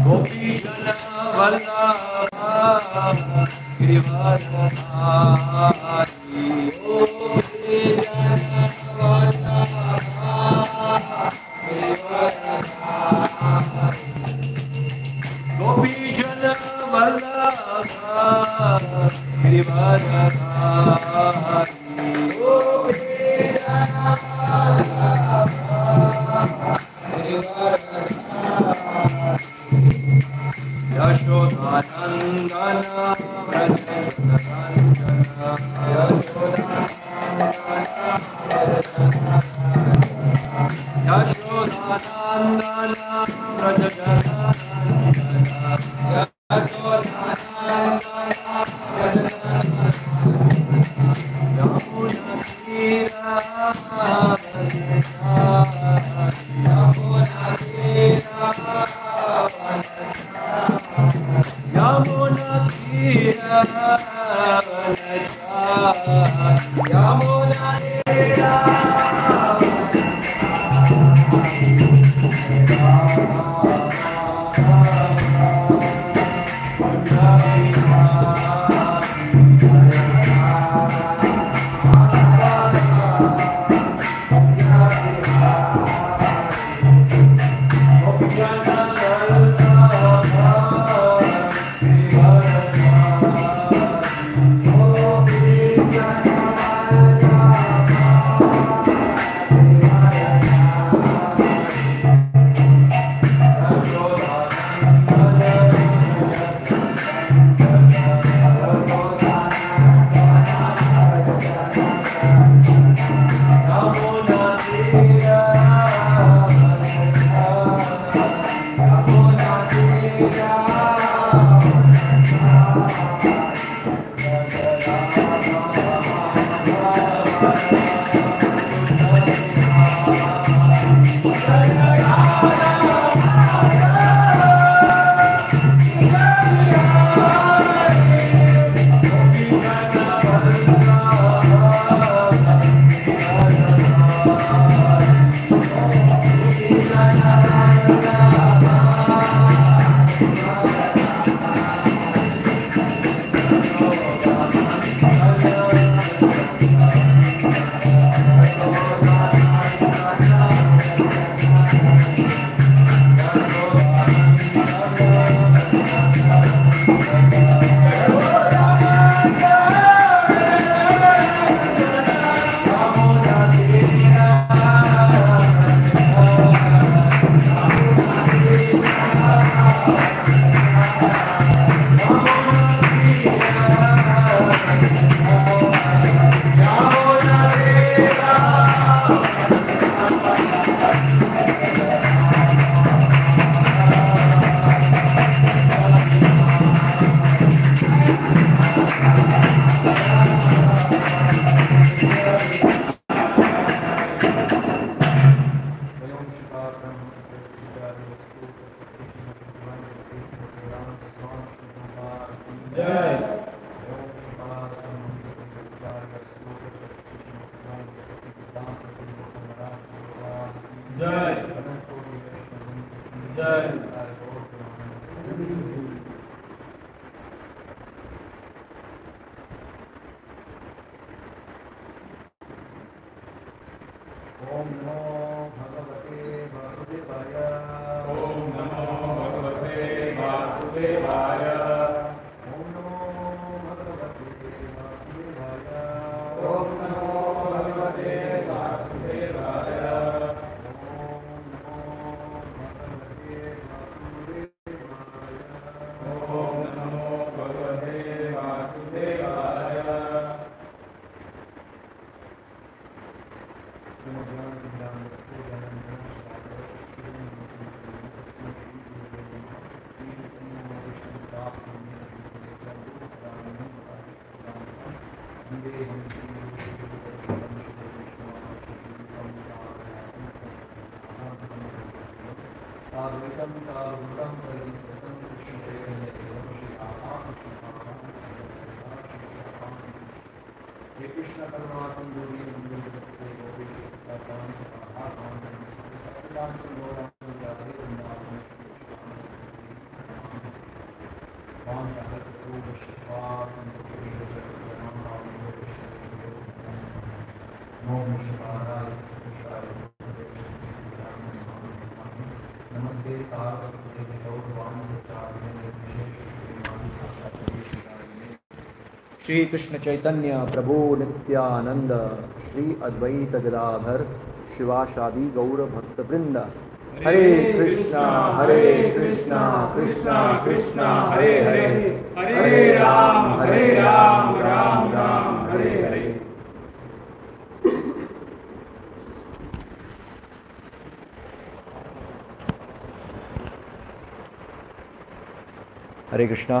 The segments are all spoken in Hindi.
गोपी जन वल्लभा गिरिवरधारी गोपी जन वल्लभा गोपी जन वल्लभा गिरिवरधारी गोपी जन यशोदानंदन व्रज यशोदानंदन व्रज यमुना तीरा यमुना तीरा यमुना तीरा यमुना तीरा नमस्ते सारस्वते श्री कृष्ण चैतन्य प्रभु नित्यानंद श्री अद्वैत गदाधर शिवाशादि गौर भक्त वृंद हरे कृष्णा कृष्णा कृष्णा हरे हरे हरे राम राम राम हरे हरे। हरे कृष्णा।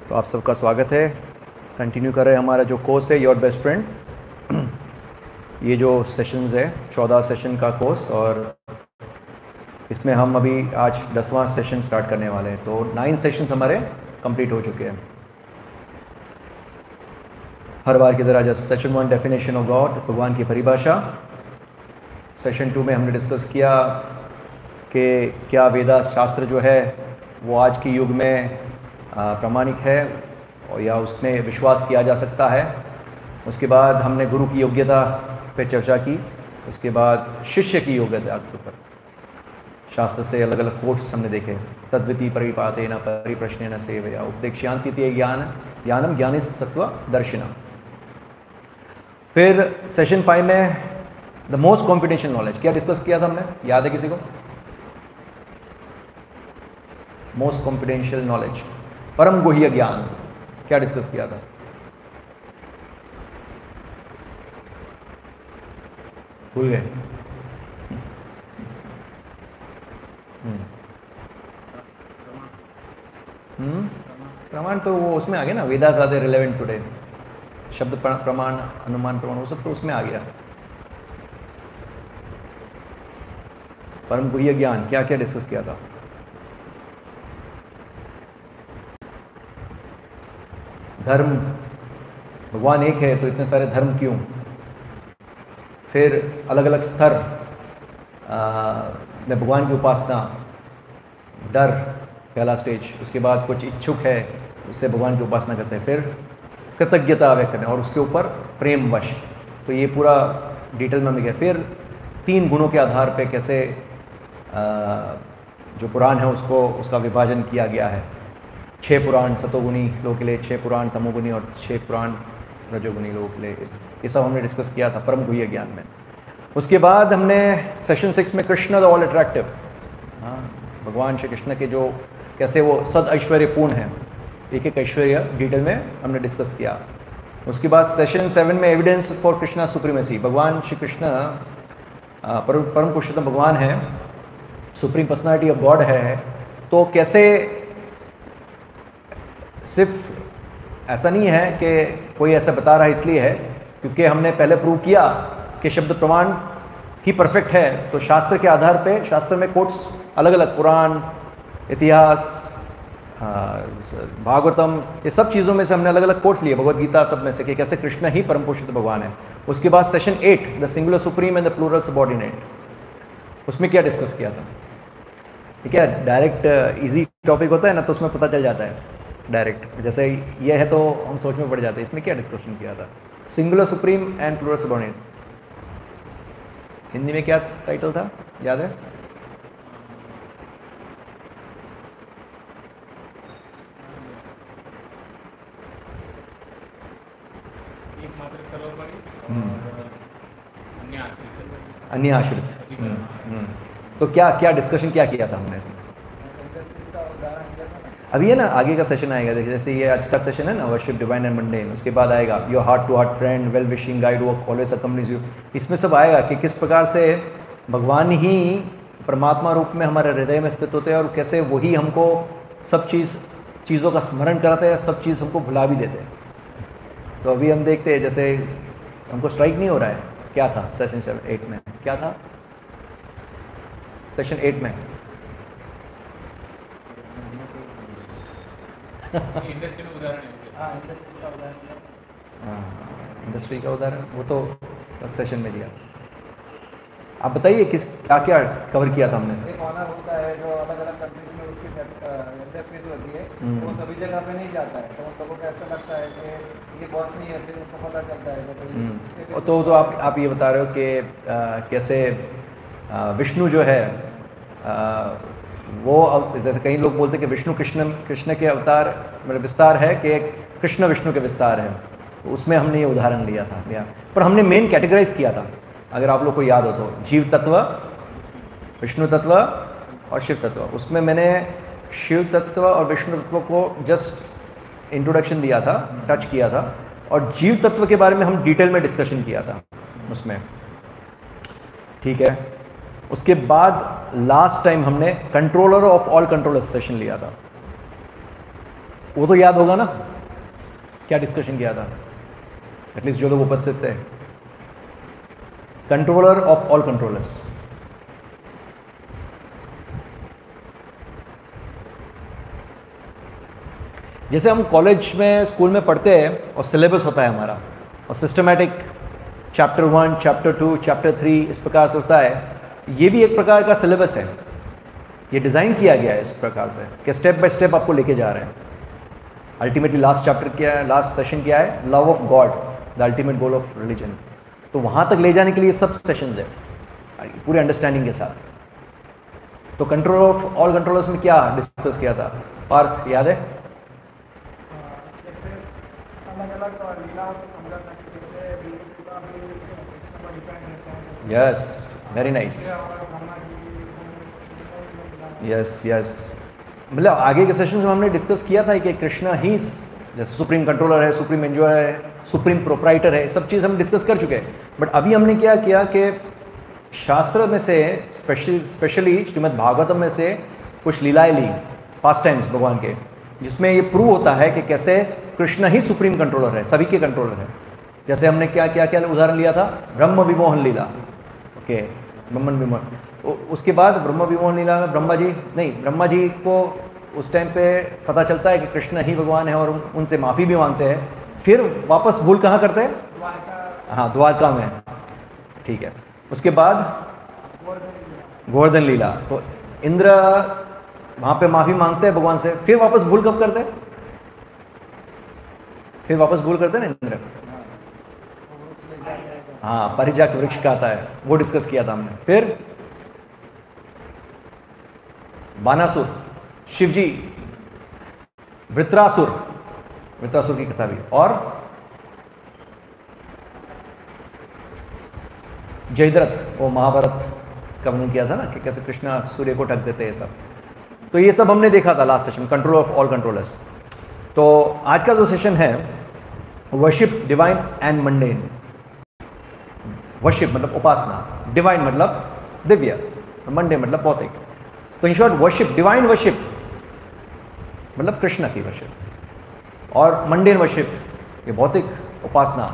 तो आप सबका स्वागत है। कंटिन्यू कर रहे हैं हमारा जो कोर्स है योर बेस्ट फ्रेंड। ये जो सेशंस है 14 सेशन का कोर्स, और इसमें हम अभी आज 10वां सेशन स्टार्ट करने वाले हैं। तो 9 सेशंस हमारे कंप्लीट हो चुके हैं। हर बार की तरह जैसे सेशन 1 डेफिनेशन ऑफ गॉड, भगवान की परिभाषा। सेशन 2 में हमने डिस्कस किया कि क्या वेदा शास्त्र जो है वो आज के युग में प्रामाणिक है और या उसमें विश्वास किया जा सकता है। उसके बाद हमने गुरु की योग्यता पे चर्चा की। उसके बाद शिष्य की योग्यता के ऊपर शास्त्र से अलग अलग कोट्स हमने देखे। तद्विति परिपातेन परिप्रश्नेन सेवया उपदेक्ष्यांति ज्ञानम ज्ञानिस तत्व दर्शिनम। फिर सेशन 5 में द मोस्ट कॉन्फिडेंशियल नॉलेज क्या डिस्कस किया था हमने, याद है किसी को? मोस्ट कॉन्फिडेंशियल नॉलेज, परम गुह्य ज्ञान, क्या डिस्कस किया था? भूल गए? प्रमाण तो वो उसमें आ गया ना, वेदा ज़्यादा रिलेवेंट टुडे। शब्द प्रमाण, अनुमान प्रमाण, वो सब तो उसमें आ गया। परम गुह्य ज्ञान क्या क्या डिस्कस किया था? धर्म, भगवान एक है तो इतने सारे धर्म क्यों? फिर अलग अलग स्तर में भगवान की उपासना, डर पहला स्टेज। उसके बाद कुछ इच्छुक है उससे भगवान की उपासना करते हैं। फिर कृतज्ञता व्यक्त करना और उसके ऊपर प्रेम वश। तो ये पूरा डिटेल में गया। फिर 3 गुणों के आधार पे कैसे जो पुराण है उसका विभाजन किया गया है। 6 पुराण सतोगुणी लोगों के लिए, 6 पुराण तमोगुणी और 6 पुराण रजोगुणी लोगों के लिए। ये सब हमने डिस्कस किया था परम गुह्य ज्ञान में। उसके बाद हमने सेशन 6 में कृष्ण द ऑल अट्रैक्टिव, हाँ, भगवान श्री कृष्ण के जो कैसे वो सद ऐश्वर्यपूर्ण है, एक एक ऐश्वर्य डिटेल में हमने डिस्कस किया। उसके बाद सेशन 7 में एविडेंस फॉर कृष्णा सुप्रीमेसी, भगवान श्री कृष्ण परम पुरुषोत्तम भगवान है, सुप्रीम पर्सनालिटी ऑफ गॉड है। तो कैसे सिर्फ ऐसा नहीं है कि कोई ऐसा बता रहा है इसलिए है, क्योंकि हमने पहले प्रूव किया कि शब्द प्रमाण ही परफेक्ट है। तो शास्त्र के आधार पे, शास्त्र में कोट्स अलग अलग, पुराण, इतिहास, भागवतम, ये सब चीज़ों में से हमने अलग अलग कोट्स लिए, भगवद गीता सब में से, कि कैसे कृष्ण ही परम पुरुषोत्तम भगवान है। उसके बाद session 8 the singular supreme and the plural subordinate, उसमें क्या डिस्कस किया था? ठीक है, डायरेक्ट इजी टॉपिक होता है ना, तो उसमें पता चल जाता है डायरेक्ट। जैसे ये है तो हम सोच में पड़ जाते हैं। इसमें क्या डिस्कशन किया था? Singular supreme and plural subordinate. Hindi में क्या टाइटल था, याद है? अन्य आश्रित। तो क्या क्या डिस्कशन क्या किया था हमने इसमें? अभी है ना, आगे का सेशन आएगा। देखिए जैसे ये आज का सेशन है ना, वर्शिप डिवाइन एंड मंडेन, उसके बाद आएगा your heart to heart friend, well wishing guide work always accompanies you. इसमें सब आएगा कि किस प्रकार से भगवान ही परमात्मा रूप में हमारे हृदय में स्थित होते हैं और कैसे वही हमको सब चीज़ों का स्मरण कराते हैं, सब चीज़ हमको भुला भी देते हैं। तो अभी हम देखते हैं, जैसे हमको स्ट्राइक नहीं हो रहा है, क्या था सेशन 8 में, क्या था सेशन 8 में? इंडस्ट्री का उदाहरण वो तो सेशन में दिया। आप बताइए किस क्या क्या कवर किया था हमने। एक ऑनर होता है जो अलग अलग कंट्रीज में उसकी इंडस्ट्री होती है, वो सभी जगह पे नहीं जाता है, तो उन लोगों को ऐसा लगता है कि ये बॉस नहीं है, फिर उनको पता चलता है तो इससे भी तो आप ये बता रहे हो कि कैसे विष्णु जो है वो जैसे कई लोग बोलते हैं कि विष्णु कृष्ण के अवतार मतलब विस्तार है कि कृष्ण विष्णु के विस्तार है, तो उसमें हमने ये उदाहरण लिया था पर हमने मेन कैटेगराइज किया था, अगर आप लोग को याद हो तो, जीव तत्व, विष्णु तत्व और शिव तत्व। उसमें मैंने शिव तत्व और विष्णु तत्व को जस्ट इंट्रोडक्शन दिया था, टच किया था, और जीव तत्व के बारे में हम डिटेल में डिस्कशन किया था उसमें, ठीक है। उसके बाद लास्ट टाइम हमने controller of all controllers session लिया था, वो तो याद होगा ना क्या डिस्कशन किया था, एटलीस्ट जो लोग उपस्थित थे। कंट्रोलर ऑफ ऑल कंट्रोलर्स, जैसे हम कॉलेज में स्कूल में पढ़ते हैं और सिलेबस होता है हमारा, और सिस्टमैटिक चैप्टर 1 चैप्टर 2 चैप्टर 3 इस प्रकार से होता है, ये भी एक प्रकार का सिलेबस है, ये डिज़ाइन किया गया है इस प्रकार से कि स्टेप बाय स्टेप आपको लेके जा रहे हैं। अल्टीमेटली लास्ट चैप्टर क्या है, लास्ट सेशन क्या है, love of God the ultimate goal of religion, तो वहाँ तक ले जाने के लिए सब सेशंस है पूरे अंडरस्टैंडिंग के साथ। तो कंट्रोल ऑफ ऑल कंट्रोलर्स में क्या डिस्कस किया था पार्थ, याद है? जैसे अलग अलग लीलाओं से समझा था कि जैसे देवी का भी कृष्ण पर डिपेंड रहता है, yes, very nice, yes yes. मतलब आगे के सेशंस में हमने डिस्कस किया था कि कृष्णा ही जैसे सुप्रीम कंट्रोलर है, सुप्रीम एंजॉयर है, सुप्रीम प्रोप्राइटर है, सब चीज़ हम डिस्कस कर चुके हैं। बट अभी हमने क्या किया कि शास्त्र में से स्पेशली श्रीमद् भागवतम में से कुछ लीलाएं ली, पास्ट टाइम्स भगवान के, जिसमें ये प्रूव होता है कि कैसे कृष्ण ही सुप्रीम कंट्रोलर है, सभी के कंट्रोलर है। जैसे हमने क्या क्या क्या उदाहरण लिया था, ब्रह्म विमोहन लीला, ओके, ब्रह्मन विमोहन। उसके बाद ब्रह्म विमोहन लीला में ब्रह्मा जी को उस टाइम पे पता चलता है कि कृष्ण ही भगवान है और उनसे माफ़ी भी मांगते हैं, फिर वापस भूल कहाँ करते हैं, हाँ द्वारका में, ठीक है। उसके बाद गोवर्धन लीला, तो इंद्र वहाँ पे माफ़ी मांगते हैं भगवान से, फिर वापस भूल कब करते हैं, फिर वापस भूल करते हैं ना इंद्र, हाँ परिजात वृक्ष का आता है, वो डिस्कस किया था हमने। फिर बानासुर, शिवजी, वृत्रासुर की कथा भी, और जयद्रथ, वो महाभारत का वर्णन किया था ना कि कैसे कृष्णा सूर्य को ढक देते हैं, सब। तो ये सब हमने देखा था last session, control of all controllers. तो आज का जो सेशन है, worship divine and mundane. Worship मतलब उपासना, डिवाइन मतलब दिव्य, मंडेन मतलब भौतिक। तो in short worship, divine worship मतलब कृष्ण की वर्शिप, और मंडेन वर्शिप ये भौतिक उपासना,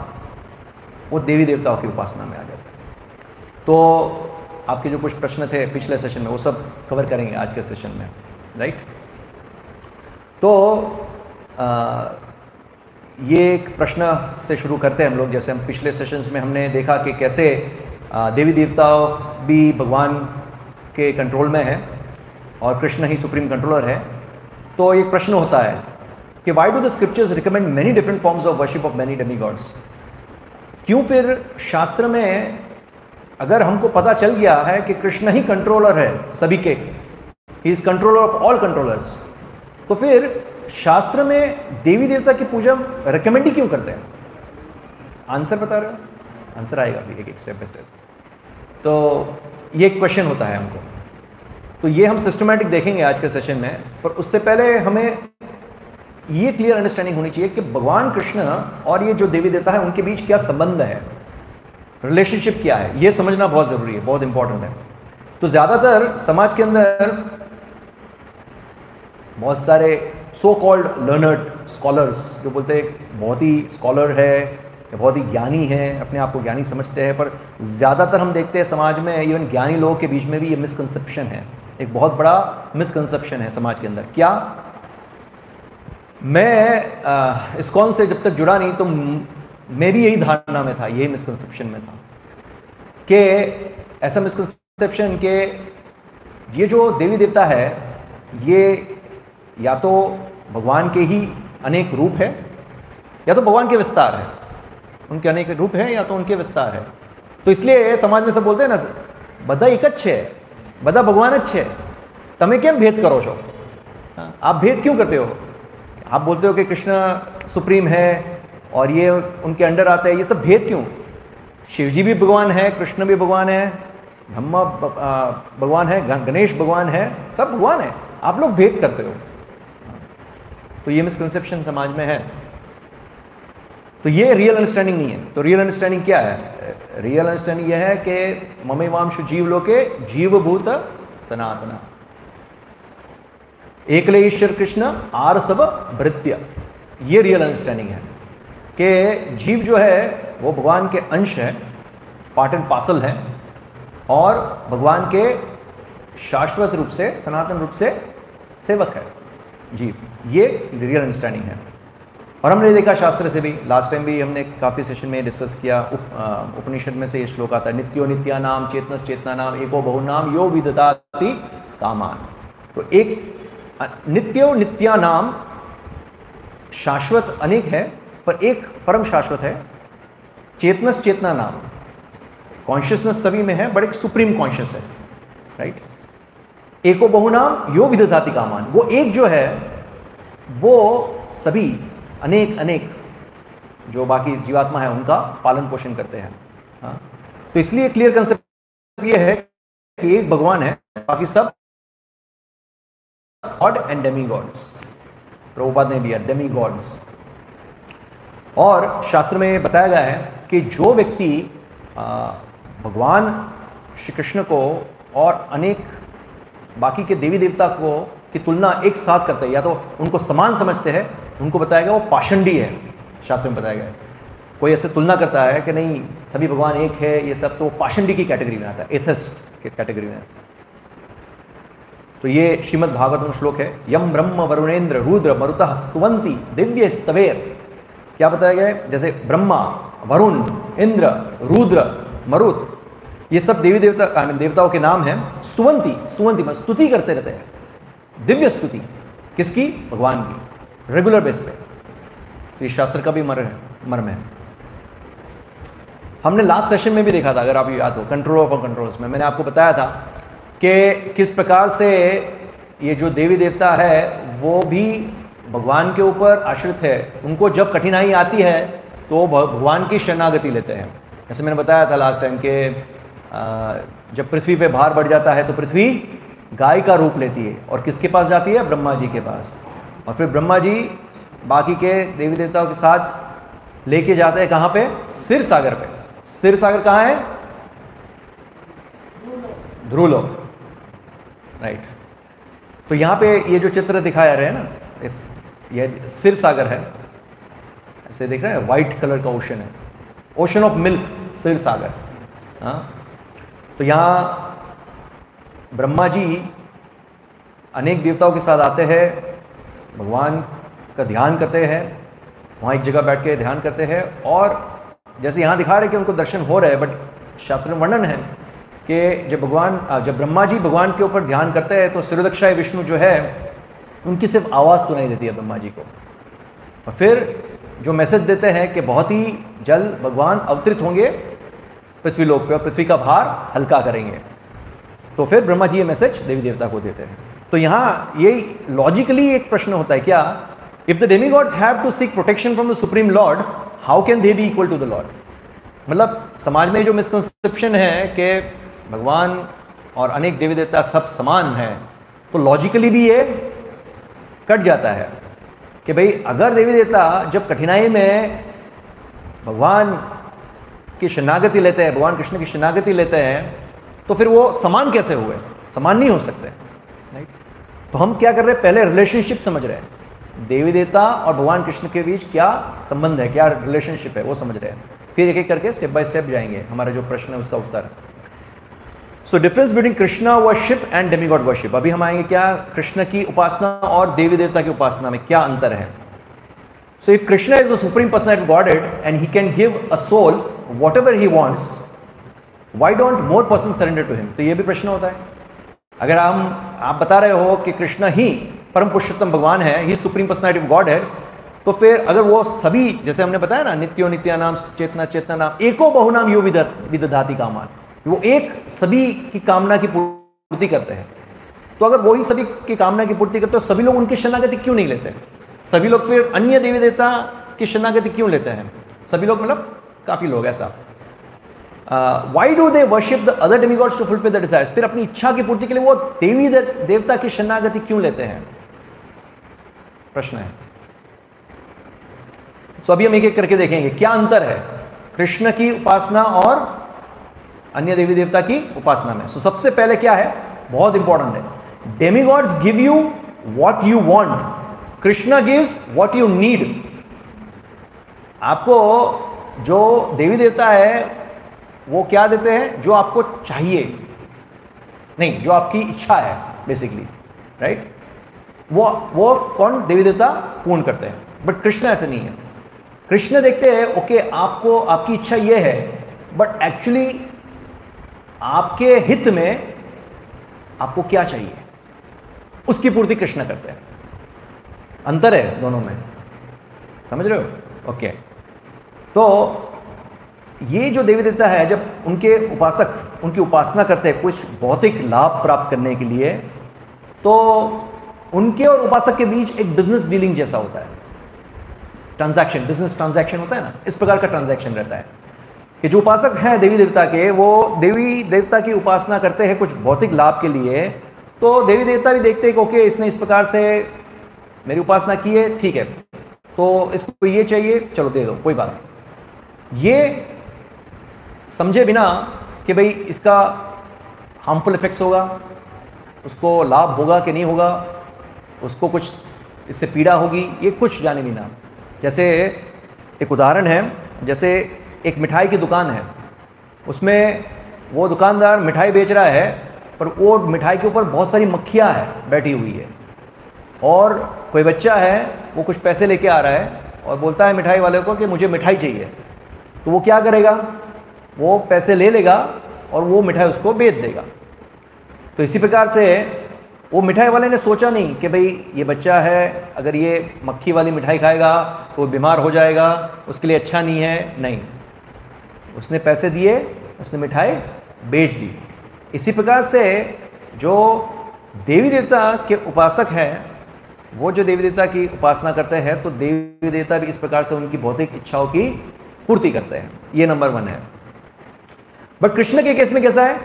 वो देवी देवताओं की उपासना में आ जाता है। तो आपके जो कुछ प्रश्न थे पिछले सेशन में, वो सब कवर करेंगे आज के सेशन में, राइट। तो ये एक प्रश्न से शुरू करते हैं हम लोग। जैसे हम पिछले सेशंस में हमने देखा कि कैसे देवी देवताओं भी भगवान के कंट्रोल में है और कृष्ण ही सुप्रीम कंट्रोलर है। तो एक प्रश्न होता है कि why do the scriptures recommend many different forms of worship of many demigods. क्यों फिर शास्त्र में अगर हमको पता चल गया है कि कृष्ण ही कंट्रोलर है सभी के, he is controller of all controllers, तो फिर शास्त्र में देवी देवता की पूजा रिकमेंड ही क्यों करते हैं? आंसर बता रहे हो? आंसर आएगा अभी एक स्टेप बाय स्टेप। तो ये एक क्वेश्चन होता है हमको, तो ये हम सिस्टमैटिक देखेंगे आज के सेशन में। पर उससे पहले हमें ये क्लियर अंडरस्टैंडिंग होनी चाहिए कि भगवान कृष्ण और ये जो देवी देवता है उनके बीच क्या संबंध है, रिलेशनशिप क्या है, ये समझना बहुत ज़रूरी है, बहुत इंपॉर्टेंट है। तो ज़्यादातर समाज के अंदर बहुत सारे सो कॉल्ड लर्नर्ड स्कॉलर्स जो बोलते हैं बहुत ही स्कॉलर है या बहुत ही ज्ञानी है, अपने आप को ज्ञानी समझते हैं, पर ज़्यादातर हम देखते हैं समाज में इवन ज्ञानी लोगों के बीच में भी ये मिसकंसेप्शन है, एक बहुत बड़ा मिसकंसेप्शन है समाज के अंदर। क्या? मैं इस्कॉन से जब तक जुड़ा नहीं तो मैं भी यही धारणा में था, यही मिसकंसेप्शन में था कि ऐसा मिसकंसेप्शन कि ये जो देवी देवता है ये या तो भगवान के ही अनेक रूप है या तो भगवान के विस्तार है, उनके अनेक रूप है या तो उनके विस्तार है। तो इसलिए समाज में सब बोलते हैं ना, बदा एक अच्छे है, बदा भगवान अच्छे है, तमें क्या भेद करो छो, आप भेद क्यों करते हो? आप बोलते हो कि कृष्ण सुप्रीम है और ये उनके अंडर आता है, ये सब भेद क्यों? शिव जी भी भगवान है, कृष्ण भी भगवान है, ब्रह्मा भगवान है, गणेश भगवान है, सब भगवान है, आप लोग भेद करते हो। तो ये मिसकंसेप्शन समाज में है। तो ये रियल अंडरस्टैंडिंग नहीं है। तो रियल अंडरस्टैंडिंग क्या है? रियल अंडरस्टैंडिंग यह है कि ममेवांशु जीवलोके जीवभूत सनातना, एकले ईश्वर कृष्ण आर सब भृत्य। ये रियल अंडरस्टैंडिंग है कि जीव जो है वो भगवान के अंश है, पार्ट एंड पार्सल है, और भगवान के शाश्वत रूप से, सनातन रूप से सेवक है जीव। ये रियल अंडरस्टैंडिंग है। और हमने देखा शास्त्र से भी, लास्ट टाइम भी हमने काफ़ी सेशन में डिस्कस किया, उपनिषद में से ये श्लोक आता है, नित्यो नित्या नाम चेतनस चेतना नाम एको बहु नाम यो विदधाति कामान। तो एक नित्यो नित्या नाम शाश्वत अनेक है, पर एक परम शाश्वत है। चेतनस चेतना नाम, कॉन्शियसनेस सभी में है, बट एक सुप्रीम कॉन्शियस है, राइट। एको बहु नाम यो विदधाति कामान, वो एक जो है वो सभी अनेक अनेक जो बाकी जीवात्मा है उनका पालन पोषण करते हैं। हाँ, तो इसलिए क्लियर कंसेप्ट ये है कि एक भगवान है, बाकी सब God and Demi God's. Prabhupada ने दिया डेमी गॉड्स। और शास्त्र में बताया गया है कि जो व्यक्ति भगवान श्री कृष्ण को और अनेक बाकी के देवी देवता को की तुलना एक साथ करते हैं या तो उनको समान समझते हैं, उनको बताया गया वो पाषंडी है। शास्त्र में बताया गया है कोई ऐसे तुलना करता है कि नहीं सभी भगवान एक है ये सब, तो पाषंडी की कैटेगरी में आता है, एथिस्ट की कैटेगरी में। तो ये श्रीमद् भागवतम श्लोक है, यम ब्रह्म वरुणेन्द्र रुद्र मरुतः स्तुवन्ति दिव्य स्तवेर। क्या बताया गया है? जैसे ब्रह्मा, वरुण, इंद्र, रुद्र, मरुत, ये सब देवी देवता देवताओं के नाम हैं। स्तुवंती, स्तुवंती मतलब स्तुति करते रहते हैं, दिव्य स्तुति किसकी? भगवान की, रेगुलर बेस पे। तो इस शास्त्र का भी मर्म है। हमने लास्ट सेशन में भी देखा था, अगर आप याद हो, कंट्रोल ऑफ कंट्रोल्स में मैंने आपको बताया था कि किस प्रकार से ये जो देवी देवता है वो भी भगवान के ऊपर आश्रित है। उनको जब कठिनाई आती है तो भगवान की शरणागति लेते हैं। जैसे मैंने बताया था लास्ट टाइम कि जब पृथ्वी पे भार बढ़ जाता है तो पृथ्वी गाय का रूप लेती है और किसके पास जाती है? ब्रह्मा जी के पास। और फिर ब्रह्मा जी बाकी के देवी देवताओं के साथ लेके जाते हैं कहाँ पे? सिर सागर पे। सिर सागर कहाँ है? ध्रुवलोक, राइट। तो यहाँ पे ये जो चित्र दिखाया रहे हैं ना, ये सिर सागर है, ऐसे देख रहे हैं, व्हाइट कलर का ओशन है, ओशन ऑफ मिल्क, सिर सागर। हाँ, तो यहाँ ब्रह्मा जी अनेक देवताओं के साथ आते हैं, भगवान का ध्यान करते हैं, वहाँ एक जगह बैठ के ध्यान करते हैं। और जैसे यहाँ दिखा रहे कि उनको दर्शन हो रहे हैं, बट शास्त्र में वर्णन है कि जब ब्रह्मा जी भगवान के ऊपर ध्यान करते हैं तो सिरोदक्षाय विष्णु जो है उनकी सिर्फ आवाज़ सुनाई देती है ब्रह्मा जी को। और फिर जो मैसेज देते हैं कि बहुत ही जल्द भगवान अवतरित होंगे पृथ्वी लोक पे और पृथ्वी का भार हल्का करेंगे। तो फिर ब्रह्मा जी ये मैसेज देवी देवता को देते हैं। तो यहाँ ये लॉजिकली एक प्रश्न होता है क्या, if the demigods have to seek protection from the supreme lord, how can they be equal to the lord? मतलब समाज में जो मिसकंसेप्शन है कि भगवान और अनेक देवी देवता सब समान हैं, तो लॉजिकली भी ये कट जाता है कि भाई अगर देवी देवता जब कठिनाई में भगवान की शरणागति लेते हैं, भगवान कृष्ण की शरणागति लेते हैं, तो फिर वो समान कैसे हुए? समान नहीं हो सकते, राइट। तो हम क्या कर रहे हैं? पहले रिलेशनशिप समझ रहे हैं, देवी देवता और भगवान कृष्ण के बीच क्या संबंध है, क्या रिलेशनशिप है, वो समझ रहे हैं। फिर एक एक करके स्टेप बाय स्टेप जाएंगे, हमारा जो प्रश्न है उसका उत्तर। So difference between Krishna worship and demigod worship. अभी हम आएंगे क्या कृष्ण की उपासना और देवी देवता की उपासना में क्या अंतर है। So if Krishna is the supreme personality of Godhead and he can give a soul whatever he wants, why don't more persons surrender to him? तो ये भी प्रश्न होता है। अगर आप बता रहे हो कि कृष्ण ही परम पुरुषोत्तम भगवान है, ही सुप्रीम पर्सनैलिटी ऑफ गॉड है, तो फिर अगर वो सभी, जैसे हमने बताया ना, नित्यो नित्यानाम चेतना चेतना नाम एको बहुनाम यो विदधाति कामान, वो एक सभी की कामना की पूर्ति करते हैं। तो अगर वही सभी की कामना की पूर्ति करते हैं तो सभी लोग उनकी शरणागति क्यों नहीं लेते? सभी लोग फिर अन्य देवी देवता की शरणागति क्यों लेते हैं? सभी लोग मतलब काफ़ी लोग ऐसा। Why do they worship the other demigods to fulfil the desires? फिर अपनी इच्छा की पूर्ति के लिए वो देवी देवता की शरणागति क्यों लेते हैं? प्रश्न है। तो अभी हम एक एक करके देखेंगे क्या अंतर है कृष्ण की उपासना और अन्य देवी देवता की उपासना में। सबसे पहले क्या है, बहुत इंपॉर्टेंट है, demigods give you what you want, Krishna gives what you need. आपको जो देवी देवता है वो क्या देते हैं? जो आपको चाहिए, नहीं, जो आपकी इच्छा है बेसिकली, राइट? वो कौन? देवी देवता पूर्ण करते हैं। बट कृष्ण ऐसे नहीं है। कृष्ण देखते हैं ओके आपको, आपकी इच्छा ये है, बट एक्चुअली आपके हित में आपको क्या चाहिए उसकी पूर्ति कृष्ण करते हैं। अंतर है दोनों में, समझ रहे हो? ओके। तो ये जो देवी देवता है, जब उनके उपासक उनकी उपासना करते हैं कुछ भौतिक लाभ प्राप्त करने के लिए, तो उनके और उपासक के बीच एक बिजनेस डीलिंग जैसा होता है, ट्रांजैक्शन, बिजनेस ट्रांजैक्शन होता है ना, इस प्रकार का ट्रांजैक्शन रहता है कि जो उपासक हैं देवी देवता के, वो देवी देवता की उपासना करते हैं कुछ भौतिक लाभ के लिए, तो देवी देवता भी देखते हैं कि ओके इसने इस प्रकार से मेरी उपासना की है, ठीक है, तो इसको ये चाहिए, चलो दे दो, कोई बात नहीं। ये समझे बिना कि भाई इसका हार्मफुल इफेक्ट्स होगा, उसको लाभ होगा कि नहीं होगा, उसको कुछ इससे पीड़ा होगी, ये कुछ जाने बिना। जैसे एक उदाहरण है, जैसे एक मिठाई की दुकान है, उसमें वो दुकानदार मिठाई बेच रहा है, पर वो मिठाई के ऊपर बहुत सारी मक्खियाँ है बैठी हुई है, और कोई बच्चा है वो कुछ पैसे लेके आ रहा है और बोलता है मिठाई वाले को कि मुझे मिठाई चाहिए, तो वो क्या करेगा? वो पैसे ले लेगा और वो मिठाई उसको बेच देगा। तो इसी प्रकार से वो मिठाई वाले ने सोचा नहीं कि भाई ये बच्चा है, अगर ये मक्खी वाली मिठाई खाएगा तो वो बीमार हो जाएगा, उसके लिए अच्छा नहीं है, नहीं, उसने पैसे दिए, उसने मिठाई बेच दी। इसी प्रकार से जो देवी देवता के उपासक हैं, वो जो देवी देवता की उपासना करते हैं, तो देवी देवता भी इस प्रकार से उनकी भौतिक इच्छाओं की पूर्ति करते हैं। ये नंबर 1 है। बट कृष्ण के केस में कैसा है?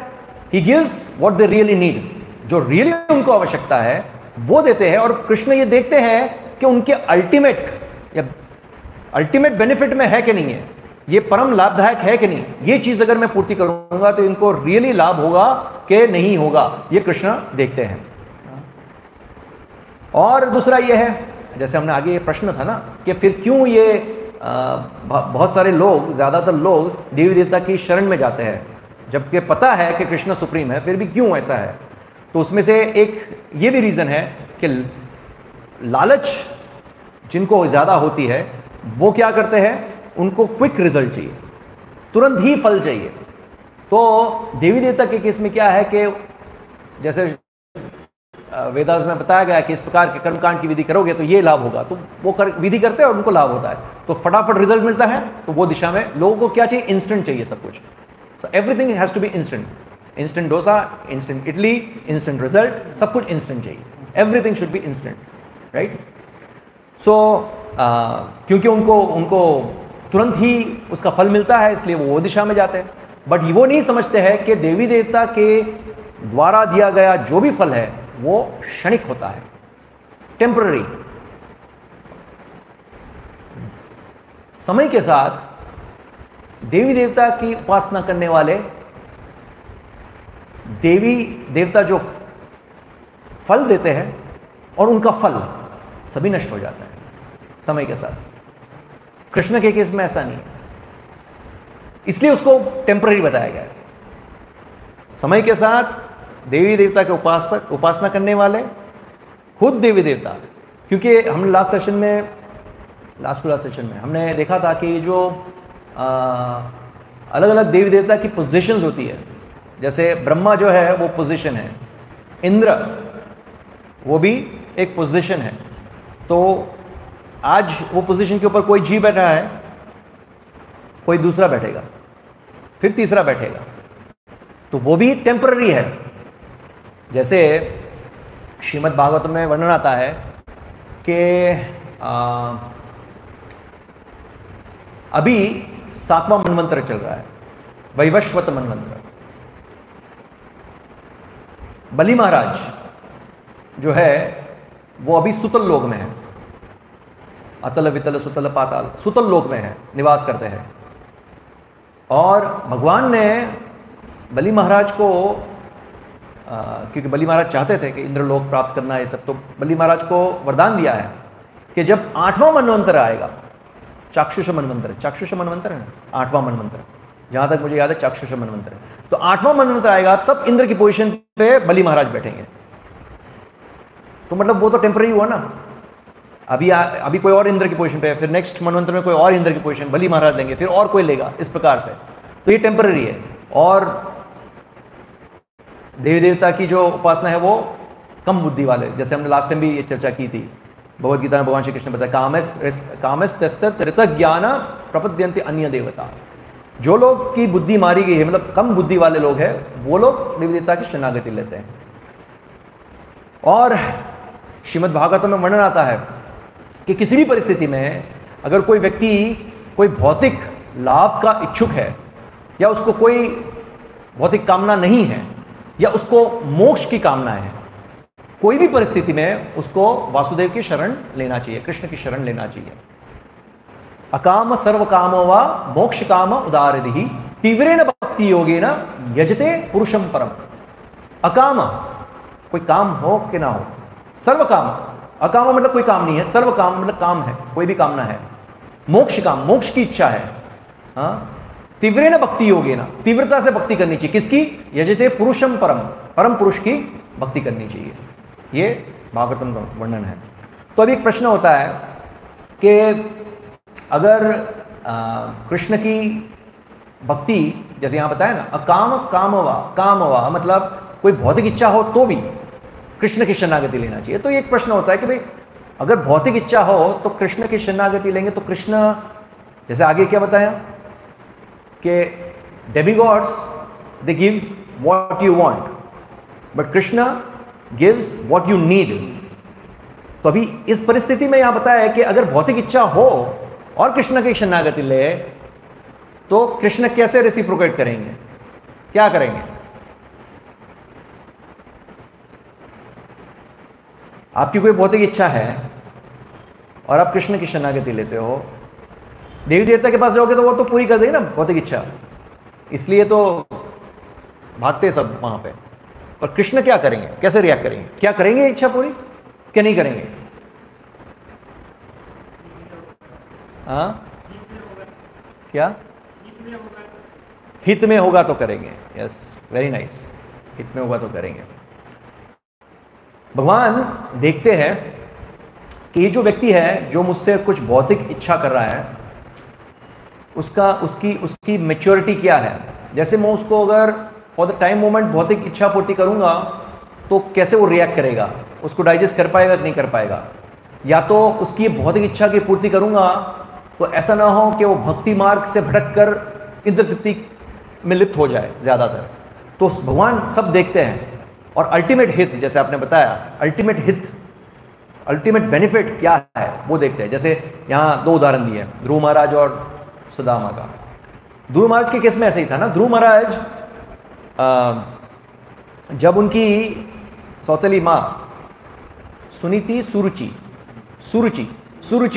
He gives what they really need, जो रियली उनको आवश्यकता है वो देते हैं, और कृष्ण ये देखते हैं कि उनके अल्टीमेट बेनिफिट में है कि नहीं है, ये परम लाभदायक है कि नहीं, ये चीज अगर मैं पूर्ति करूंगा तो इनको रियली लाभ होगा कि नहीं होगा, ये कृष्ण देखते हैं। और दूसरा ये है, जैसे हमने आगे ये प्रश्न था ना कि फिर क्यों ये बहुत सारे लोग, ज़्यादातर लोग देवी देवता की शरण में जाते हैं, जबकि पता है कि कृष्ण सुप्रीम है, फिर भी क्यों ऐसा है? तो उसमें से एक ये भी रीज़न है कि लालच जिनको ज़्यादा होती है वो क्या करते हैं, उनको क्विक रिजल्ट चाहिए, तुरंत ही फल चाहिए। तो देवी देवता के केस में क्या है कि जैसे वेदास में बताया गया कि इस प्रकार के कर्मकांड की विधि करोगे तो ये लाभ होगा, तो वो विधि करते हैं और उनको लाभ होता है, तो फटाफट रिजल्ट मिलता है। तो वो दिशा में लोगों को क्या चाहिए? इंस्टेंट चाहिए सब कुछ। So everything has to be instant, instant dosa, instant idli, instant result, सब कुछ इंस्टेंट चाहिए, everything should be instant, right? So क्योंकि उनको तुरंत ही उसका फल मिलता है, इसलिए वो दिशा में जाते हैं। बट वो नहीं समझते हैं कि देवी देवता के द्वारा दिया गया जो भी फल है वो क्षणिक होता है, टेम्पररी। समय के साथ देवी देवता की उपासना करने वाले देवी देवता जो फल देते हैं और उनका फल सभी नष्ट हो जाता है समय के साथ। कृष्ण के केस में ऐसा नहीं है, इसलिए उसको टेम्पररी बताया गया है। समय के साथ देवी देवता के उपासना करने वाले खुद देवी देवता, क्योंकि हमने लास्ट सेशन में लास्ट टू लास्ट सेशन में हमने देखा था कि जो अलग अलग देवी देवता की पोजीशंस होती है, जैसे ब्रह्मा जो है वो पोजीशन है, इंद्र वो भी एक पोजीशन है। तो आज वो पोजीशन के ऊपर कोई जी बैठा है, कोई दूसरा बैठेगा, फिर तीसरा बैठेगा, तो वो भी टेम्पररी है। जैसे श्रीमद् भागवतम में वर्णन आता है कि अभी 7वां मनवंतर चल रहा है, वैवस्वत मनवंतर। बलि महाराज जो है वो अभी सुतल लोक में है, अतल वितल सुतल पाताल, सुतल लोक में है, निवास करते हैं। और भगवान ने बलि महाराज को क्योंकि बलि महाराज चाहते थे कि इंद्रलोक प्राप्त करना है सब, तो बलि महाराज को वरदान दिया है कि जब 8वां मनवंतर आएगा, चाक्षुष मनवंतर, चाक्षुष मनवंतर है 8वां मनवंतर, जहां तक मुझे याद है चाक्षुष मनवंतर है, तो 8वां मनवंतर आएगा तब इंद्र की पोजीशन पे बलि महाराज बैठेंगे। तो मतलब वो तो टेम्पररी हुआ ना, अभी कोई और इंद्र की पोजीशन पे है, फिर नेक्स्ट मनवंतर में कोई और इंद्र की पोजीशन बलि महाराज लेंगे, फिर और कोई लेगा, इस प्रकार से। तो ये टेम्पररी है। और देवी देवता की जो उपासना है वो कम बुद्धि वाले, जैसे हमने लास्ट टाइम भी ये चर्चा की थी, भगवद गीता में भगवान श्री कृष्ण बताया कामस्तस्तत ऋतज्ञान प्रपद्यन्ते अन्य देवता। जो लोग की बुद्धि मारी गई है, मतलब कम बुद्धि वाले लोग हैं, वो लोग देवी देवता की शरणागति लेते हैं। और श्रीमद् भागवतम में वर्णन आता है कि किसी भी परिस्थिति में अगर कोई व्यक्ति कोई भौतिक लाभ का इच्छुक है, या उसको कोई भौतिक कामना नहीं है, या उसको मोक्ष की कामना है, कोई भी परिस्थिति में उसको वासुदेव की शरण लेना चाहिए, कृष्ण की शरण लेना चाहिए। अकाम सर्व कामो वा मोक्ष काम उदारदिहि तीव्रेण भक्ति योगेन यजते पुरुषम परम। अकाम, कोई काम हो कि ना हो, सर्व काम, अकाम मतलब कोई काम नहीं है, सर्व काम मतलब काम है, कोई भी कामना है। मोक्ष काम, मोक्ष की इच्छा है, हाँ। तीव्रेण भक्ति योगेन, तीव्रता से भक्ति करनी चाहिए, किसकी? यजते पुरुषम परम, परम पुरुष की भक्ति करनी चाहिए। ये भागवतम का वर्णन है। तो अभी एक प्रश्न होता है कि अगर कृष्ण की भक्ति, जैसे यहाँ बताया ना, अकाम कामवा, कामवा मतलब कोई भौतिक इच्छा हो तो भी कृष्ण की शरणागति लेना चाहिए। तो एक प्रश्न होता है कि भाई अगर भौतिक इच्छा हो तो कृष्ण की शरणागति लेंगे, तो कृष्ण, जैसे आगे क्या बताया कि demigods they give what you want, but Krishna gives what you need. तो अभी इस परिस्थिति में यहां बताया है कि अगर भौतिक इच्छा हो और कृष्ण की शरणागति ले, तो कृष्ण कैसे रेसिप्रोकेट करेंगे, क्या करेंगे? आपकी कोई भौतिक इच्छा है और आप कृष्ण की शरणागति लेते हो, देवी देवता के पास जाओगे तो वो तो पूरी कर देगी ना भौतिक इच्छा, इसलिए तो भागते सब वहां पे। और कृष्ण क्या करेंगे, कैसे रिएक्ट करेंगे, क्या करेंगे इच्छा पूरी, क्या नहीं करेंगे? हाँ, क्या हित में होगा तो करेंगे। यस, वेरी नाइस, हित में होगा तो करेंगे। भगवान देखते हैं कि ये जो व्यक्ति है जो मुझसे कुछ भौतिक इच्छा कर रहा है, उसकी मैच्योरिटी क्या है। जैसे मैं उसको अगर फॉर द टाइम मोमेंट भौतिक इच्छा पूर्ति करूंगा तो कैसे वो रिएक्ट करेगा, उसको डाइजेस्ट कर पाएगा कि नहीं कर पाएगा। या तो उसकी भौतिक इच्छा की पूर्ति करूंगा तो ऐसा ना हो कि वो भक्ति मार्ग से भटक कर इंद्र तृप्ति में लिप्त हो जाए ज़्यादातर। तो भगवान सब देखते हैं और अल्टीमेट हित, जैसे आपने बताया, अल्टीमेट हित, अल्टीमेट बेनिफिट क्या है वो देखते हैं। जैसे यहाँ दो उदाहरण दिए, ध्रुव महाराज और सुदामा का। ध्रुव महाराज के केस में ऐसे ही था ना, ध्रुव महाराज जब उनकी सौतेली माँ सुनीति सुरुचि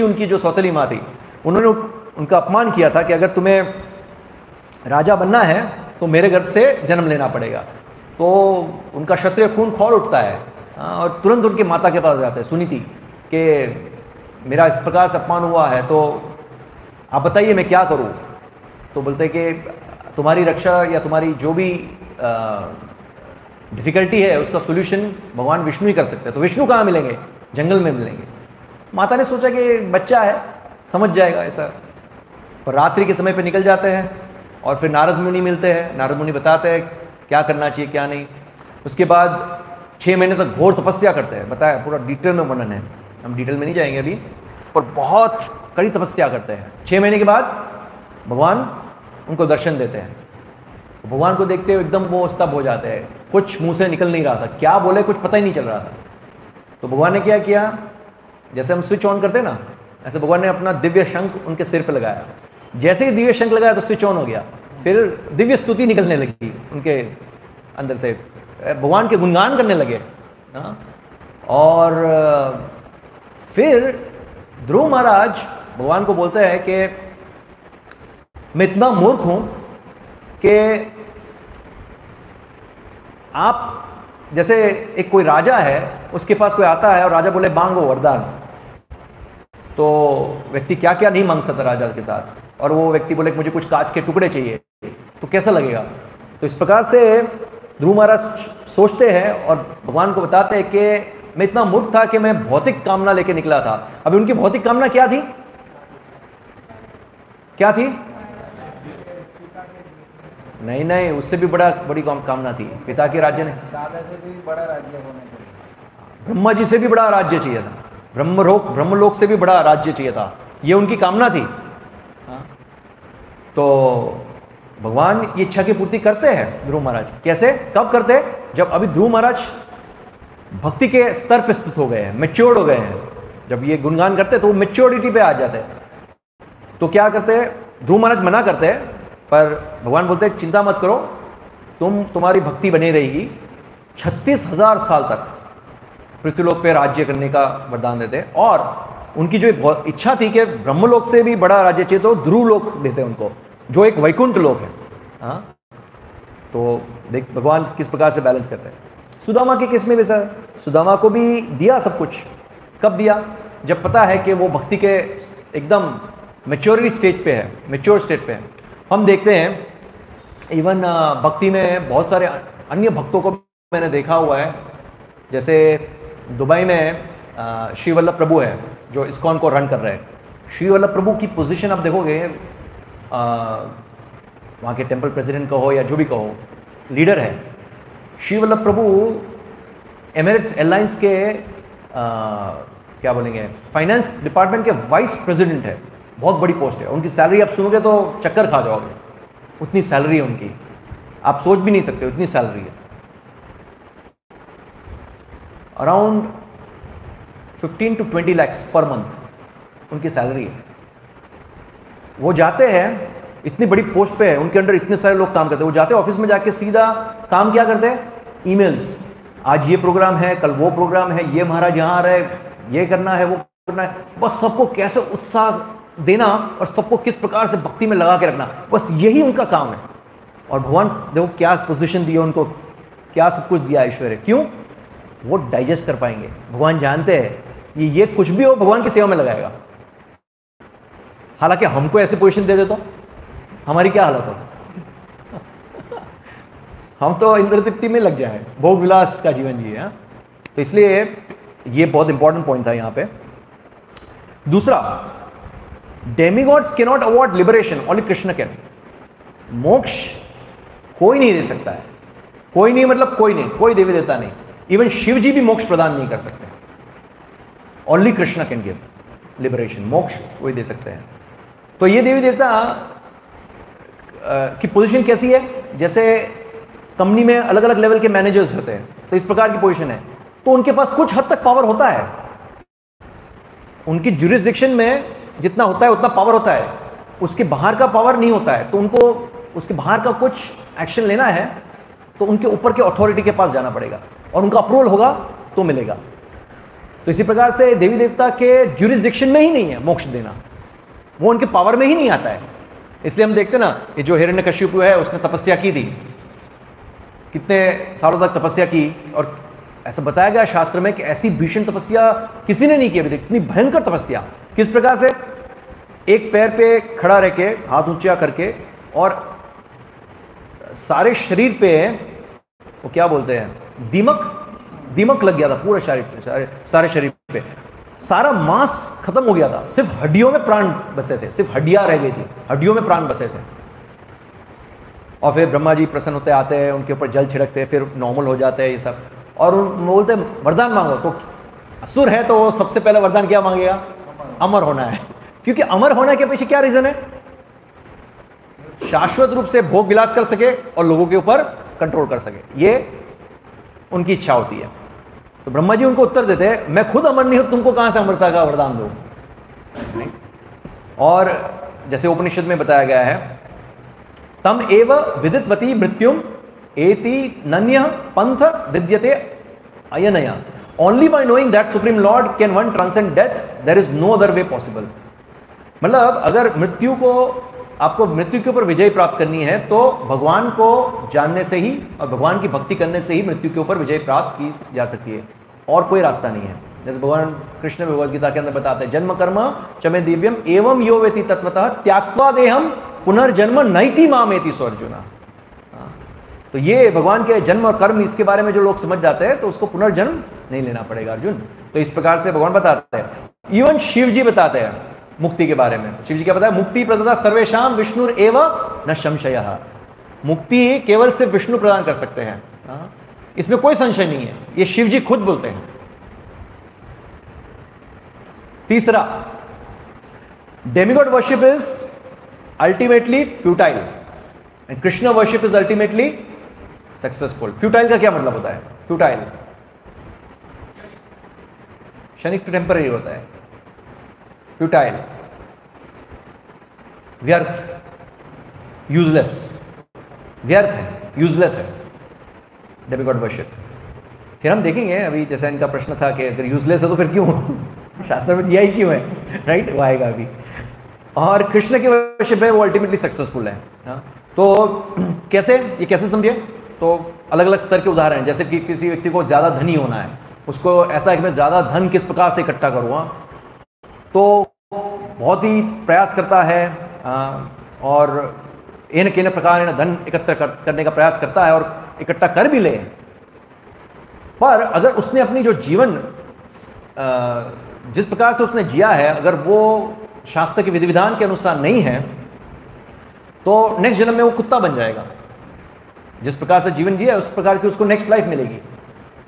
उनकी जो सौतेली माँ थी, उन्होंने उनका अपमान किया था कि अगर तुम्हें राजा बनना है तो मेरे गर्भ से जन्म लेना पड़ेगा। तो उनका क्षत्रिय खून खौल उठता है और तुरंत उनकी माता के पास जाते हैं सुनीति कि मेरा इस प्रकार से अपमान हुआ है, तो आप बताइए मैं क्या करूं। तो बोलते कि तुम्हारी रक्षा या तुम्हारी जो भी डिफ़िकल्टी है उसका सोल्यूशन भगवान विष्णु ही कर सकते हैं। तो विष्णु कहाँ मिलेंगे? जंगल में मिलेंगे। माता ने सोचा कि बच्चा है, समझ जाएगा ऐसा। और रात्रि के समय पे निकल जाते हैं और फिर नारद मुनि मिलते हैं, नारद मुनि बताते हैं क्या करना चाहिए क्या नहीं। उसके बाद 6 महीने तक घोर तपस्या करते हैं, बताया पूरा डिटेल में वर्णन है, हम डिटेल में नहीं जाएंगे अभी, पर बहुत कड़ी तपस्या करते हैं। 6 महीने के बाद भगवान उनको दर्शन देते हैं। भगवान को देखते हुए एकदम वो स्तब्ध हो जाते हैं, कुछ मुंह से निकल नहीं रहा था, क्या बोले कुछ पता ही नहीं चल रहा था। तो भगवान ने क्या किया, जैसे हम स्विच ऑन करते हैं ना, ऐसे भगवान ने अपना दिव्य शंख उनके सिर पे लगाया। जैसे ही दिव्य शंख लगाया तो स्विच ऑन हो गया, फिर दिव्य स्तुति निकलने लगी उनके अंदर से, भगवान के गुणगान करने लगे। और फिर ध्रुव महाराज भगवान को बोलते हैं कि मैं इतना मूर्ख हूं कि आप जैसे एक कोई राजा है, उसके पास कोई आता है और राजा बोले मांगो वरदान, तो व्यक्ति क्या क्या नहीं मांग सकता राजा के साथ, और वो व्यक्ति बोले मुझे कुछ कांच के टुकड़े चाहिए, तो कैसा लगेगा। तो इस प्रकार से ध्रुव महाराज सोचते हैं और भगवान को बताते हैं कि मैं इतना मूर्ख था कि मैं भौतिक कामना लेके निकला था। अभी उनकी भौतिक कामना क्या थी, क्या थी? नहीं, उससे भी बड़ी कामना थी, पिता के राज्य ने, दादा से भी बड़ा राज्य होना चाहिए, ब्रह्मा जी से भी बड़ा राज्य चाहिए था, ब्रह्मलोक से भी बड़ा राज्य चाहिए था, ये उनकी कामना थी। तो भगवान ये इच्छा की पूर्ति करते हैं ध्रुव महाराज। कैसे, कब करते हैं? जब अभी ध्रुव महाराज भक्ति के स्तर पे स्थित हो गए हैं, मैच्योर्ड हो गए हैं। जब ये गुणगान करते हैं तो वो मैच्योरिटी पे आ जाते हैं। तो क्या करते हैं, ध्रुव महाराज मना करते हैं, पर भगवान बोलते हैं चिंता मत करो, तुम्हारी भक्ति बनी रहेगी, 36,000 साल तक पृथ्वीलोक पे राज्य करने का वरदान देते हैं। और उनकी जो इच्छा थी कि ब्रह्मलोक से भी बड़ा राज्य चाहिए, तो ध्रुव लोक देते हैं उनको, जो एक वैकुंठ लोक है। हाँ, तो देख भगवान किस प्रकार से बैलेंस करते हैं। सुदामा के केस में भी सर, सुदामा को भी दिया सब कुछ। कब दिया? जब पता है कि वो भक्ति के एकदम मैच्योरिटी स्टेज पे है, मैच्योर स्टेज पे है। हम देखते हैं इवन भक्ति में बहुत सारे अन्य भक्तों को मैंने देखा हुआ है, जैसे दुबई में श्री वल्लभ प्रभु है जो इस्कॉन को रन कर रहे हैं। श्री वल्लभ प्रभु की पोजीशन आप देखोगे, वहाँ के टेम्पल प्रेसिडेंट का हो या जो भी कहो, लीडर है। श्री वल्लभ प्रभु एमिरेट्स एयरलाइंस के क्या बोलेंगे, फाइनेंस डिपार्टमेंट के वाइस प्रेसिडेंट है, बहुत बड़ी पोस्ट है। उनकी सैलरी आप सुनोगे तो चक्कर खा जाओगे, उतनी सैलरी है उनकी, आप सोच भी नहीं सकते उतनी सैलरी है। Around 15 to 20 lakhs per month उनकी सैलरी है। वो जाते हैं, इतनी बड़ी पोस्ट पे है, उनके अंडर इतने सारे लोग काम करते हैं। वो जाते हैं ऑफिस में, जाके सीधा काम क्या करते हैं, ईमेल्स, आज ये प्रोग्राम है, कल वो प्रोग्राम है, ये महाराज यहाँ आ रहे, ये करना है, वो करना है। बस सबको कैसे उत्साह देना और सबको किस प्रकार से भक्ति में लगा के रखना, बस यही उनका काम है। और भगवान देखो क्या पोजीशन दी है उनको, क्या सब कुछ दिया ईश्वर है। क्यों? वो डाइजेस्ट कर पाएंगे। भगवान जानते हैं ये कुछ भी हो भगवान की सेवा में लगाएगा। हालांकि हमको ऐसे पोजीशन दे दे तो हमारी क्या हालत हो हम तो इंद्र तृप्ति में लग जाए, भोग विलास का जीवन जिए। तो इसलिए ये बहुत इंपॉर्टेंट पॉइंट था यहाँ पे। दूसरा, demigods can not award liberation, only Krishna can. मोक्ष कोई नहीं दे सकता है, कोई नहीं मतलब कोई नहीं, कोई देवी देवता नहीं, इवन शिव जी भी मोक्ष प्रदान नहीं कर सकते। Only Krishna can give liberation, मोक्ष वही दे सकते हैं। तो ये देवी देवता की पोजीशन कैसी है, जैसे कंपनी में अलग अलग लेवल के मैनेजर्स होते हैं, तो इस प्रकार की पोजीशन है। तो उनके पास कुछ हद तक पावर होता है, उनकी ज्यूरिसडिक्शन में जितना होता है उतना पावर होता है, उसके बाहर का पावर नहीं होता है। तो उनको उसके बाहर का कुछ एक्शन लेना है तो उनके ऊपर के अथॉरिटी के पास जाना पड़ेगा और उनका अप्रूवल होगा तो मिलेगा। तो इसी प्रकार से देवी देवता के ज्यूरिसडिक्शन में ही नहीं है मोक्ष देना, वो उनके पावर में ही नहीं आता है। इसलिए हम देखते ना, ये जो हिरण्यकश्यप है उसने तपस्या की थी, कितने सालों तक तपस्या की, और ऐसा बताया गया शास्त्र में कि ऐसी भीषण तपस्या किसी ने नहीं की अभी तक, इतनी भयंकर तपस्या। किस प्रकार से, एक पैर पे खड़ा रह के, हाथ ऊंचा करके, और सारे शरीर पे वो क्या बोलते हैं, दीमक लग गया था पूरे शरीर, सारे शरीर पे। सारा मांस खत्म हो गया था, सिर्फ हड्डियों में प्राण बसे थे, सिर्फ हड्डियां रह गई थी, हड्डियों में प्राण बसे थे। और फिर ब्रह्मा जी प्रसन्न होते आते हैं, उनके ऊपर जल छिड़कते हैं, फिर नॉर्मल हो जाते हैं ये सब, और उन बोलते वरदान मांगो। तो असुर है तो सबसे पहले वरदान क्या मांगेगा? अमर होना है। क्योंकि अमर होने के पीछे क्या रीजन है? शाश्वत रूप से भोग विलास कर सके और लोगों के ऊपर कंट्रोल कर सके, ये उनकी इच्छा होती है। तो ब्रह्मा जी उनको उत्तर देते हैं, मैं खुद अमर नहीं हूं, तुमको कहां से अमरता का वरदान दूं? और जैसे उपनिषद में बताया गया है, तम एव विदितवती मृत्युम एति नन्य पंथ विद्यते अयनया। Only by knowing that supreme lord can one transcend death, there is no other way possible. मतलब अगर मृत्यु को, आपको मृत्यु के ऊपर विजय प्राप्त करनी है तो भगवान को जानने से ही और भगवान की भक्ति करने से ही मृत्यु के ऊपर विजय प्राप्त की जा सकती है, और कोई रास्ता नहीं है। जैसे भगवान कृष्ण भगवद गीता के अंदर बताते हैं, जन्म कर्म चमे दिव्यम एवं यो वेति तत्वतः त्याक्त्वा देहम पुनर्जन्म नैति मामेति सो अर्जुना। तो ये भगवान के जन्म और कर्म, इसके बारे में जो लोग समझ जाते हैं तो उसको पुनर्जन्म नहीं लेना पड़ेगा अर्जुन। तो इस प्रकार से भगवान बताते हैं। इवन शिव जी बताते हैं मुक्ति के बारे में। शिव जी क्या बताया? मुक्ति प्रदता सर्वेशाम विष्णुर एव न संशयः। मुक्ति केवल सिर्फ विष्णु प्रदान कर सकते हैं, इसमें कोई संशय नहीं है, ये शिव जी खुद बोलते हैं। तीसरा, demigod worship is ultimately futile and Krishna worship is ultimately successful. Futile का क्या मतलब होता है? फ्यूटाइल क्षणिक टेम्पररी होता है। फ्यूटाइल, व्यर्थ, यूजलेस, व्यर्थ है, यूजलेस है डेमिगॉड वर्शिप। फिर हम देखेंगे, अभी जैसा इनका प्रश्न था कि अगर यूजलेस है तो फिर क्यों शास्त्र में दिया ही क्यों है, राइट? वो आएगा अभी। और कृष्ण की वर्शिप है वो अल्टीमेटली सक्सेसफुल है। तो कैसे, ये कैसे समझिए? तो अलग अलग स्तर के उदाहरण हैं। जैसे कि किसी व्यक्ति को ज़्यादा धनी होना है, उसको ऐसा है कि मैं ज़्यादा धन किस प्रकार से इकट्ठा करूँगा, तो बहुत ही प्रयास करता है और इन किन प्रकार धन एकत्र करने का प्रयास करता है और इकट्ठा कर भी ले। पर अगर उसने अपनी जो जीवन जिस प्रकार से उसने जिया है, अगर वो शास्त्र के विधि विधान के अनुसार नहीं है, तो नेक्स्ट जन्म में वो कुत्ता बन जाएगा। जिस प्रकार से जीवन जिया उस प्रकार की उसको नेक्स्ट लाइफ मिलेगी।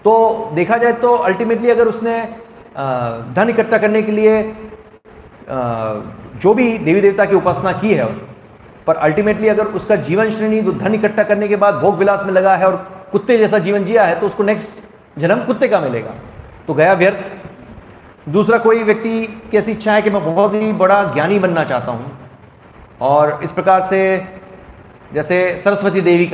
तो देखा जाए तो अल्टीमेटली अगर उसने धन इकट्ठा करने के लिए जो भी देवी देवता की उपासना की है, पर अल्टीमेटली अगर उसका जीवन श्रेणी धन इकट्ठा करने के बाद भोग विलास में लगा है और कुत्ते जैसा जीवन जिया है, तो उसको नेक्स्ट जन्म कुत्ते का मिलेगा, तो गया व्यर्थ। दूसरा, कोई व्यक्ति की ऐसी इच्छा है कि मैं बहुत ही बड़ा ज्ञानी बनना चाहता हूँ, और इस प्रकार से जैसे सरस्वती देवी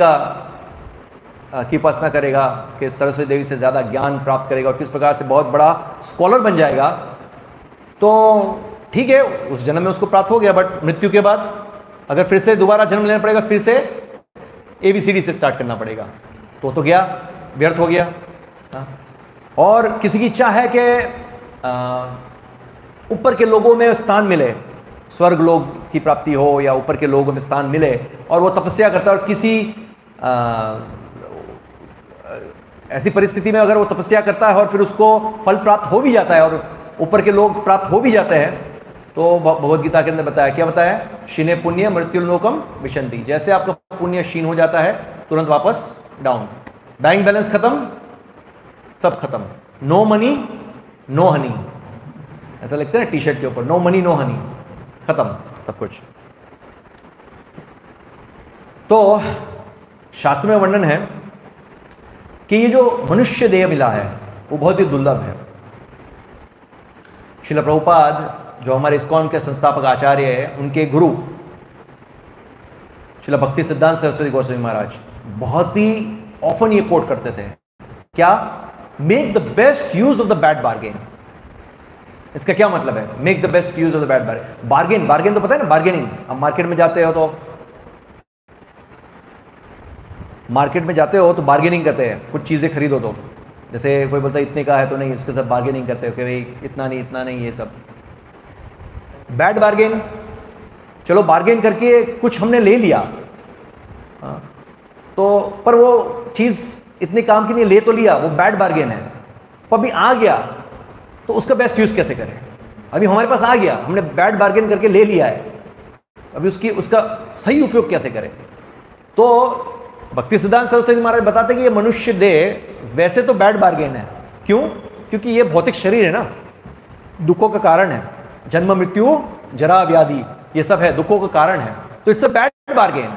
की उपासना करेगा कि सरस्वती देवी से ज़्यादा ज्ञान प्राप्त करेगा और किस प्रकार से बहुत बड़ा स्कॉलर बन जाएगा, तो ठीक है, उस जन्म में उसको प्राप्त हो गया। बट मृत्यु के बाद अगर फिर से दोबारा जन्म लेना पड़ेगा, फिर से ABCD से स्टार्ट करना पड़ेगा, तो गया, व्यर्थ हो गया। और किसी की इच्छा है कि ऊपर के लोगों में स्थान मिले, स्वर्ग लोग की प्राप्ति हो या ऊपर के लोगों में स्थान मिले, और वो तपस्या करता है, और किसी ऐसी परिस्थिति में अगर वो तपस्या करता है और फिर उसको फल प्राप्त हो भी जाता है और ऊपर के लोग प्राप्त हो भी जाते हैं, तो भगवद गीता के अंदर बताया, क्या बताया? क्षीणे पुण्य मृत्युलोकम विशंति। जैसे आपका पुण्य क्षीण हो जाता है, तुरंत वापस डाउन, बैंक बैलेंस खत्म, सब खत्म, नो मनी नो हनी, ऐसा लिखते हैं ना टी शर्ट के ऊपर, नो मनी नो हनी, खत्म सब कुछ। तो शास्त्र में वर्णन है कि ये जो मनुष्य देह मिला है वो बहुत ही दुर्लभ है। श्रील प्रभुपाद जो हमारे इस्कॉन के संस्थापक आचार्य हैं, उनके गुरु श्रील भक्ति सिद्धांत सरस्वती गोस्वामी महाराज बहुत ही ऑफन ये कोट करते थे, क्या? Make the best use of the bad bargain. इसका क्या मतलब है? Make the best use of the bad bargain. Bargain, bargain तो पता है ना, बार्गेनिंग। अब मार्केट में जाते हो तो बार्गेनिंग करते हैं, कुछ चीज़ें खरीदो तो, जैसे कोई बोलता है इतने का है तो नहीं, उसके साथ बार्गेनिंग करते हो कि भाई इतना नहीं, ये सब बैड बार्गेन। चलो बार्गेन करके कुछ हमने ले लिया, तो पर वो चीज़ इतने काम की नहीं, ले तो लिया, वो बैड बार्गेन है। पर अभी आ गया तो उसका बेस्ट यूज़ कैसे करें? अभी हमारे पास आ गया, हमने बैड बार्गेन करके ले लिया है, अभी उसका सही उपयोग कैसे करें? तो भक्ति सिद्धांत सरस्वती महाराज बताते कि ये मनुष्य देह वैसे तो बैड बार्गेन है। क्यों? क्योंकि ये भौतिक शरीर है ना, दुखों का कारण है, जन्म मृत्यु जरा व्याधि ये सब है, दुखों का कारण है, तो इट्स अ बैड बार्गेन,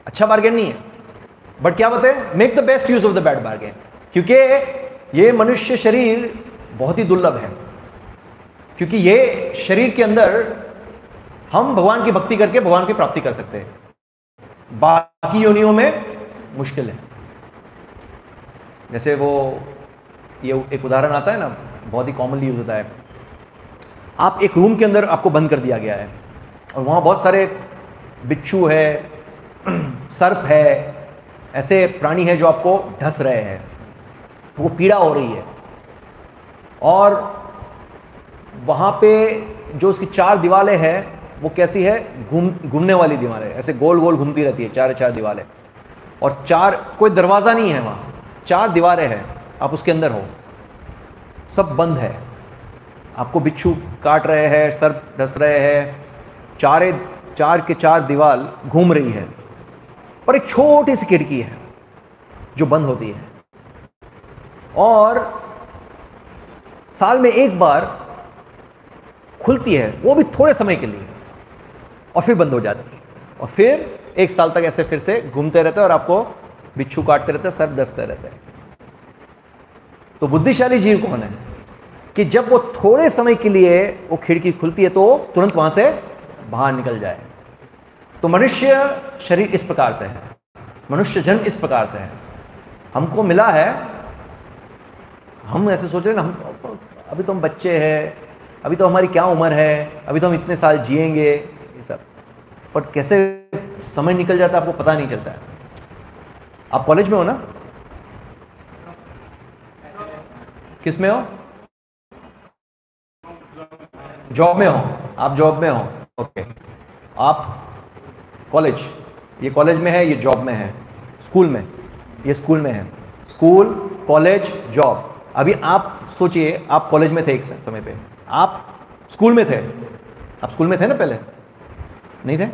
अच्छा बार्गेन नहीं है। बट क्या बताए? Make the best use of the bad bargain, क्योंकि ये मनुष्य शरीर बहुत ही दुर्लभ है, क्योंकि ये शरीर के अंदर हम भगवान की भक्ति करके भगवान की प्राप्ति कर सकते हैं, बाकी योनियों में मुश्किल है। जैसे वो ये एक उदाहरण आता है ना, बहुत ही कॉमनली यूज होता है, आप एक रूम के अंदर आपको बंद कर दिया गया है और वहाँ बहुत सारे बिच्छू है, सर्प है, ऐसे प्राणी है जो आपको ढस रहे हैं, वो पीड़ा हो रही है, और वहाँ पे जो उसकी चार दीवारें हैं वो कैसी है? घूमने वाली दीवारें, ऐसे गोल गोल घूमती रहती है, चार दीवारें, और कोई दरवाज़ा नहीं है वहाँ, चार दीवारें हैं, आप उसके अंदर हो, सब बंद है, आपको बिच्छू काट रहे हैं, सर्प ढस रहे हैं, चार के चार दीवार घूम रही है, और एक छोटी सी खिड़की है जो बंद होती है, और साल में एक बार खुलती है, वो भी थोड़े समय के लिए, और फिर बंद हो जाती है, और फिर एक साल तक ऐसे फिर से घूमते रहते हैं और आपको बिच्छू काटते रहते हैं, सर्प डसते रहते हैं। तो बुद्धिशाली जीव कौन है कि जब वो थोड़े समय के लिए वो खिड़की खुलती है तो तुरंत वहां से बाहर निकल जाए। तो मनुष्य शरीर इस प्रकार से है, मनुष्य जन्म इस प्रकार से है, हमको मिला है, हम ऐसे सोच रहे हैं ना, हम अभी तो हम बच्चे हैं, अभी तो हमारी क्या उम्र है, अभी तो हम इतने साल जिएंगे, ये सब, पर कैसे समय निकल जाता है आपको पता नहीं चलता है। आप कॉलेज में हो ना? किस में हो? जॉब में हो? आप जॉब में हो, ओके। आप कॉलेज, ये कॉलेज में है, ये जॉब में है, स्कूल में, ये स्कूल में है, स्कूल, कॉलेज, जॉब। अभी आप सोचिए, आप कॉलेज में थे एक समय पे, आप स्कूल में थे, आप स्कूल में थे ना पहले? नहीं थे?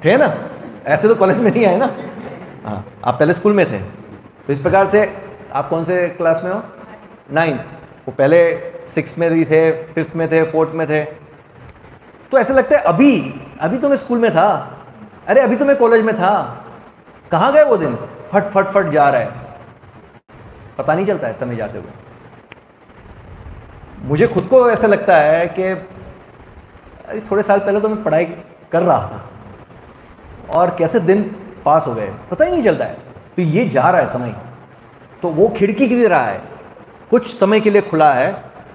थे ना? ऐसे तो कॉलेज में नहीं आए ना। हाँ, आप पहले स्कूल में थे। तो इस प्रकार से आप कौन से क्लास में हो? 9th। वो पहले 6th में भी थे, 5th में थे, 4th में थे। तो ऐसे लगता है अभी तो मैं स्कूल में था, अरे अभी तो मैं कॉलेज में था, कहाँ गए वो दिन? फट फट फट जा रहा है, पता नहीं चलता है समय जाते हुए। मुझे खुद को ऐसा लगता है कि अरे थोड़े साल पहले तो मैं पढ़ाई कर रहा था और कैसे दिन पास हो गए, पता ही नहीं चलता है। तो ये जा रहा है समय, तो वो खिड़की की तरह है, कुछ समय के लिए खुला है,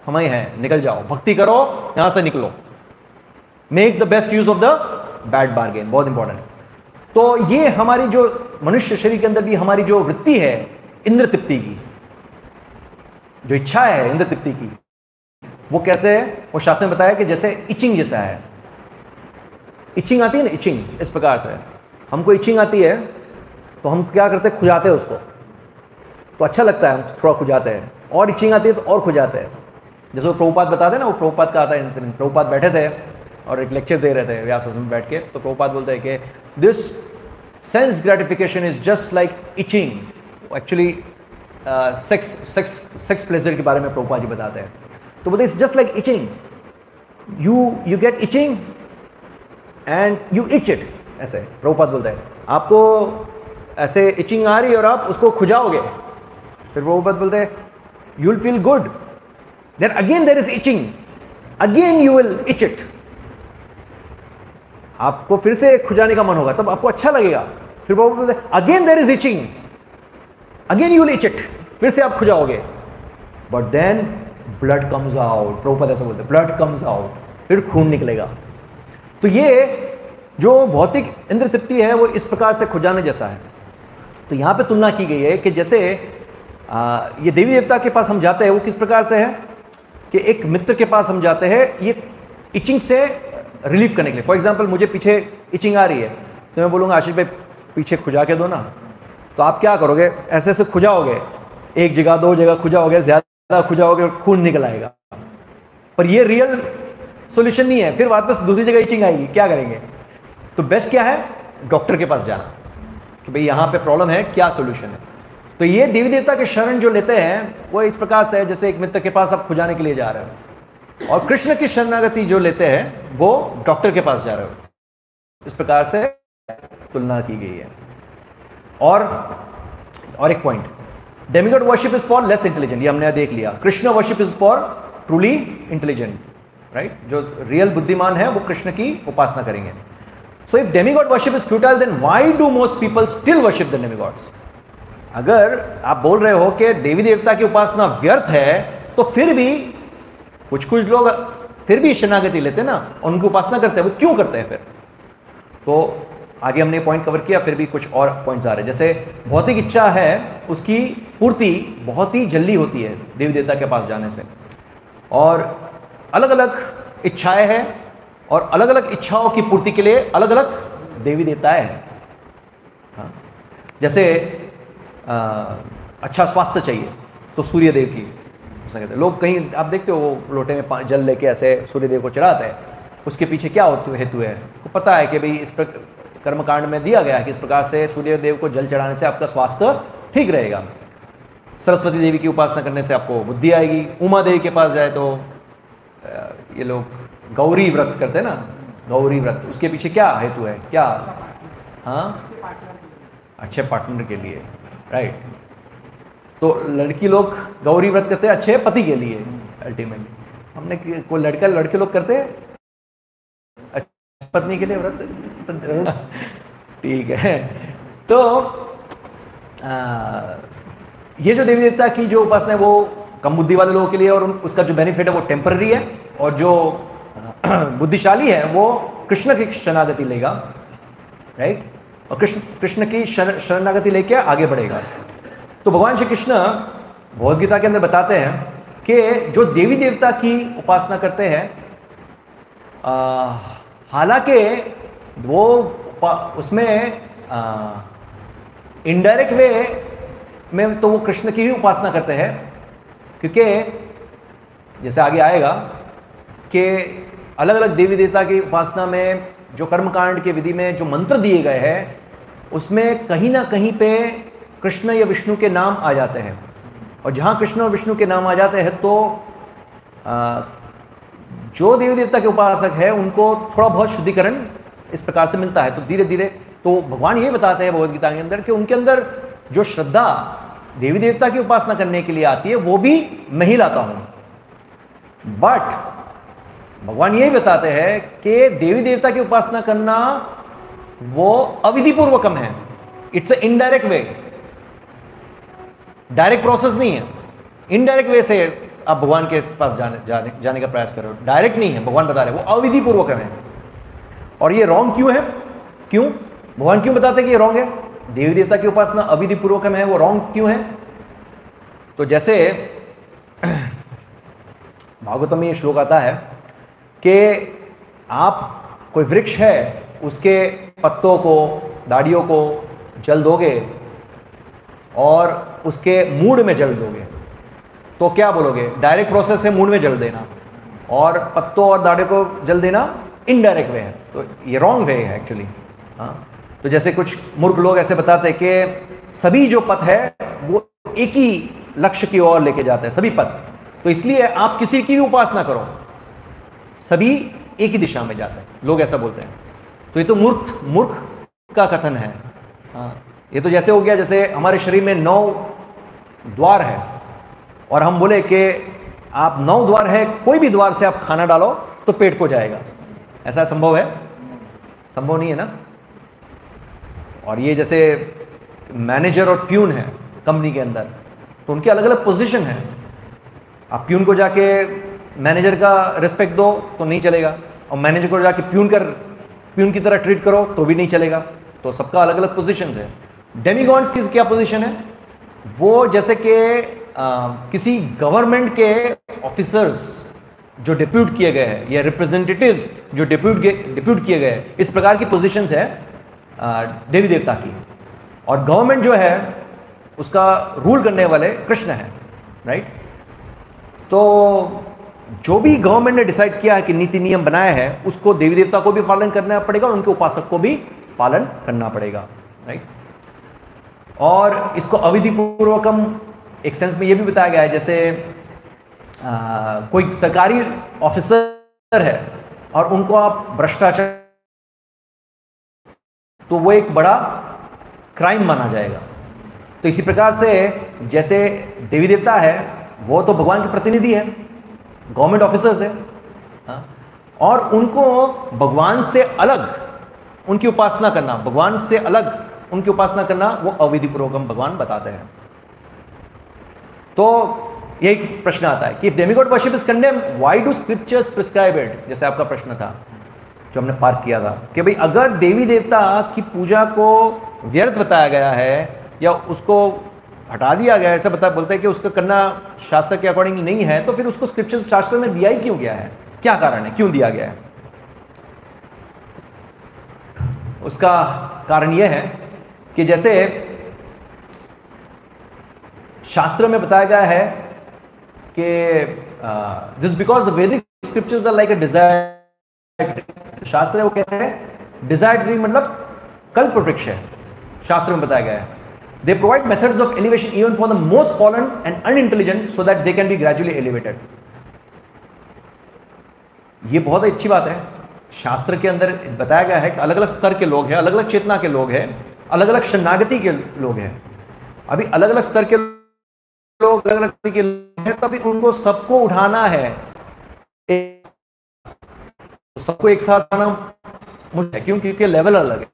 समय है, निकल जाओ, भक्ति करो, यहां से निकलो, make the best use of the bad bargain, बहुत इंपॉर्टेंट है। तो ये हमारी जो मनुष्य शरीर के अंदर भी हमारी जो वृत्ति है इंद्र तृप्ति की, जो इच्छा है इंद्र तृप्ति की, वो कैसे है? वो शास्त्र में बताया कि जैसे इचिंग जैसा है। इचिंग आती है ना, इचिंग इस प्रकार से है, हमको इचिंग आती है तो हम क्या करते हैं? खुजाते हैं उसको, तो अच्छा लगता है, हम थोड़ा खुजाते हैं, और इचिंग आती है तो और खुजाते हैं। जैसे वो प्रभुपाद बताते हैं ना, वो प्रभुपाद का आता है इंसिडेंट। प्रभुपाद बैठे थे और एक लेक्चर दे रहे थे व्यास आश्रम में बैठ के, तो प्रभुपाद बोलते हैं कि this sense gratification is just like itching. Actually sex pleasure के बारे में प्रभुपाद जी बताते हैं, तो बोलते it's just like itching, you get itching and you itch it. ऐसे प्रभुपाद बोलते हैं, आपको ऐसे इचिंग आ रही है और आप उसको खुजाओगे, फिर प्रभुपाद बोलते हैं you will feel good, then again there is itching, again you will itch it. आपको फिर से खुजाने का मन होगा, तब आपको अच्छा लगेगा, फिर प्रभुपाद बोलते हैं again there is itching, again you will itch it, फिर से आप खुजाओगे, but then blood comes out. Prabhupada ऐसा बोलते हैं, ब्लड कम्स आउट, फिर खून निकलेगा। तो ये जो भौतिक इंद्र तृप्ति है वो इस प्रकार से खुजाने जैसा है। तो यहाँ पे तुलना की गई है कि जैसे ये देवी देवता के पास हम जाते हैं, वो किस प्रकार से है कि एक मित्र के पास हम जाते हैं ये इचिंग से रिलीफ करने के लिए। फॉर एग्जांपल मुझे पीछे इचिंग आ रही है, तो मैं बोलूँगा आशीष भाई पीछे खुजा के दो ना, तो आप क्या करोगे? ऐसे ऐसे खुजाओगे, एक जगह 2 जगह खुजा हो गया, ज़्यादा खुजा हो गया, खून निकल आएगा, पर ये रियल सॉल्यूशन नहीं है। फिर वापस दूसरी जगह इचिंग आएगी, क्या करेंगे? तो बेस्ट क्या है? डॉक्टर के पास जाना कि भाई यहाँ पे प्रॉब्लम है, क्या सॉल्यूशन है। तो ये देवी देवता के शरण जो लेते हैं वो इस प्रकार से है जैसे एक मित्र के पास आप खुजाने के लिए जा रहे हो, और कृष्ण की शरणागति जो लेते हैं वो डॉक्टर के पास जा रहे हो। इस प्रकार से तुलना की गई है। और एक point, demigod worship is for less intelligent, ये हमने देख लिया। Krishna worship is for truly intelligent, right? जो रियल बुद्धिमान है वो कृष्ण की उपासना करेंगे। So if demigod worship is futile then why do most people still worship the demigods? अगर आप बोल रहे हो कि देवी देवता की उपासना व्यर्थ है, तो फिर भी कुछ लोग फिर भी शरणागति लेते हैं ना, उनकी उपासना करते हैं। वो क्यों करते हैं फिर? तो आगे हमने पॉइंट कवर किया, फिर भी कुछ और पॉइंट्स आ रहे हैं। जैसे भौतिक इच्छा है उसकी पूर्ति बहुत ही जल्दी होती है देवी देवता के पास जाने से, और अलग अलग इच्छाएं हैं, और अलग अलग इच्छाओं की पूर्ति के लिए अलग अलग देवी देवताएं हैं। हाँ? जैसे अच्छा स्वास्थ्य चाहिए तो सूर्य देव की कहते हैं। लोग कहीं आप देखते हो वो लोटे में जल लेके ऐसे सूर्य देव को चढ़ाते हैं, उसके पीछे क्या हेतु है? तो पता है कि भाई इस पर कर्मकांड में दिया गया है कि इस प्रकार से सूर्य देव को जल चढ़ाने से आपका स्वास्थ्य ठीक रहेगा। सरस्वती देवी की उपासना करने से आपको बुद्धि आएगी। उमा देवी के पास जाए तो ये लोग गौरी व्रत करते हैं ना, गौरी व्रत, उसके पीछे क्या हेतु है? क्या? हाँ, अच्छे पार्टनर के लिए, राइट? तो लड़की लोग गौरी व्रत करते हैं अच्छे पति के लिए अल्टीमेटली। हमने कोई लड़के लोग करते हैं पत्नी के लिए व्रत। ठीक है। तो ये जो देवी देवता की जो उपासना है वो कम बुद्धि वाले लोगों के लिए, और उसका जो बेनिफिट है वो टेम्पररी है, और जो बुद्धिशाली है वो कृष्ण की शरणागति लेगा, राइट? और कृष्ण की शरणागति लेके आगे बढ़ेगा। तो भगवान श्री कृष्ण भगवद गीता के अंदर बताते हैं कि जो देवी देवता की उपासना करते हैं, हालांकि वो उसमें इनडायरेक्ट वे में तो वो कृष्ण की ही उपासना करते हैं, क्योंकि जैसे आगे आएगा कि अलग अलग देवी देवता की उपासना में जो कर्मकांड के विधि में जो मंत्र दिए गए हैं उसमें कहीं ना कहीं पे कृष्ण या विष्णु के नाम आ जाते हैं, और जहाँ कृष्ण और विष्णु के नाम आ जाते हैं तो जो देवी देवता के उपासक है उनको थोड़ा बहुत शुद्धिकरण इस प्रकार से मिलता है। तो धीरे धीरे तो भगवान ये बताते हैं भगवद गीता के अंदर कि उनके अंदर जो श्रद्धा देवी देवता की उपासना करने के लिए आती है वो भी मैं ही लाता हूँ। बट भगवान यही बताते हैं कि देवी देवता की उपासना करना वो अविधिपूर्वकम है, it's a indirect way, direct process नहीं है। इनडायरेक्ट वे से आप भगवान के पास जाने का प्रयास करो, डायरेक्ट नहीं है। भगवान बता रहे हैं वो अविधिपूर्वकम है। और ये रॉन्ग क्यों है? क्यों भगवान क्यों बताते हैं कि ये रॉन्ग है? देवी देवता की उपासना अविधिपूर्वकम है, वो रॉन्ग क्यों है? तो जैसे भागवतम में ये श्लोक आता है कि आप कोई वृक्ष है उसके पत्तों को, दाढ़ियों को जल दोगे और उसके मूड में जल दोगे, तो क्या बोलोगे? डायरेक्ट प्रोसेस है मूड में जल देना, और पत्तों और दाढ़े को जल देना इनडायरेक्ट वे है। तो ये रॉन्ग वे है एक्चुअली। हाँ, तो जैसे कुछ मूर्ख लोग ऐसे बताते हैं कि सभी जो पथ है वो एक ही लक्ष्य की ओर लेके जाते हैं, सभी पथ, तो इसलिए आप किसी की भी उपासना करो सभी एक ही दिशा में जाते हैं, लोग ऐसा बोलते हैं। तो ये तो मूर्ख का कथन है। हाँ, ये तो जैसे हो गया जैसे हमारे शरीर में 9 द्वार है और हम बोले कि आप 9 द्वार है, कोई भी द्वार से आप खाना डालो तो पेट को जाएगा। ऐसा संभव है? संभव नहीं है ना। और ये जैसे मैनेजर और प्यून है कंपनी के अंदर, तो उनके अलग अलग पोजीशन है। आप प्यून को जाके मैनेजर का रिस्पेक्ट दो तो नहीं चलेगा, और मैनेजर को जाके प्यून की तरह ट्रीट करो तो भी नहीं चलेगा। तो सबका अलग अलग पोजीशन है। डेमीगॉड्स की क्या पोजीशन है? वो जैसे कि किसी गवर्नमेंट के ऑफिसर्स जो डिप्यूट किए गए हैं या रिप्रेजेंटेटिव्स जो डिप्यूट किए गए, इस प्रकार की पोजीशंस है देवी देवता की। और गवर्नमेंट जो है उसका रूल करने वाले कृष्ण हैं, राइट। तो जो भी गवर्नमेंट ने डिसाइड किया है कि नीति नियम बनाया है, उसको देवी देवता को भी पालन करना पड़ेगा और उनके उपासक को भी पालन करना पड़ेगा, राइट। और इसको अविधिपूर्वकम एक सेंस में ये भी बताया गया है, जैसे कोई सरकारी ऑफिसर है और उनको आप भ्रष्टाचार, तो वो एक बड़ा क्राइम माना जाएगा। तो इसी प्रकार से जैसे देवी देवता है वो तो भगवान के प्रतिनिधि है, गवर्नमेंट ऑफिसर्स है, हाँ? और उनको भगवान से अलग उनकी उपासना करना, भगवान से अलग उनकी उपासना करना, वो अविधिपूर्वकम भगवान बताते हैं। तो यही प्रश्न आता है कि if demigod worship is condemn, why do scriptures prescribe it, जैसे आपका प्रश्न था जो हमने पार्क किया था कि भाई अगर देवी देवता की पूजा को व्यर्थ बताया गया है या उसको हटा दिया गया है, ऐसा बोलते हैं कि उसका करना शास्त्र के अकॉर्डिंग नहीं है, तो फिर उसको स्क्रिप्चर्स शास्त्र में दिया ही क्यों गया है, क्या कारण है, क्यों दिया गया है? उसका कारण यह है कि जैसे शास्त्र में बताया गया है कि this because Vedic scriptures are like a desire, शास्त्र है वो कैसे है, डिजायर ट्री मतलब कल्प वृक्ष है, शास्त्र में बताया गया है। They provide methods of elevation even for the most fallen and unintelligent so that they can be gradually elevated. ये बहुत अच्छी बात है, शास्त्र के अंदर बताया गया है कि अलग अलग स्तर के लोग हैं, अलग अलग चेतना के लोग हैं, अलग अलग शरणागति के लोग हैं। अभी अलग अलग स्तर के लोग, अलग अलग के लोग हैं, तभी उनको सबको उठाना है, सबको एक साथ आना मुश्किल है, क्योंकि लेवल अलग है,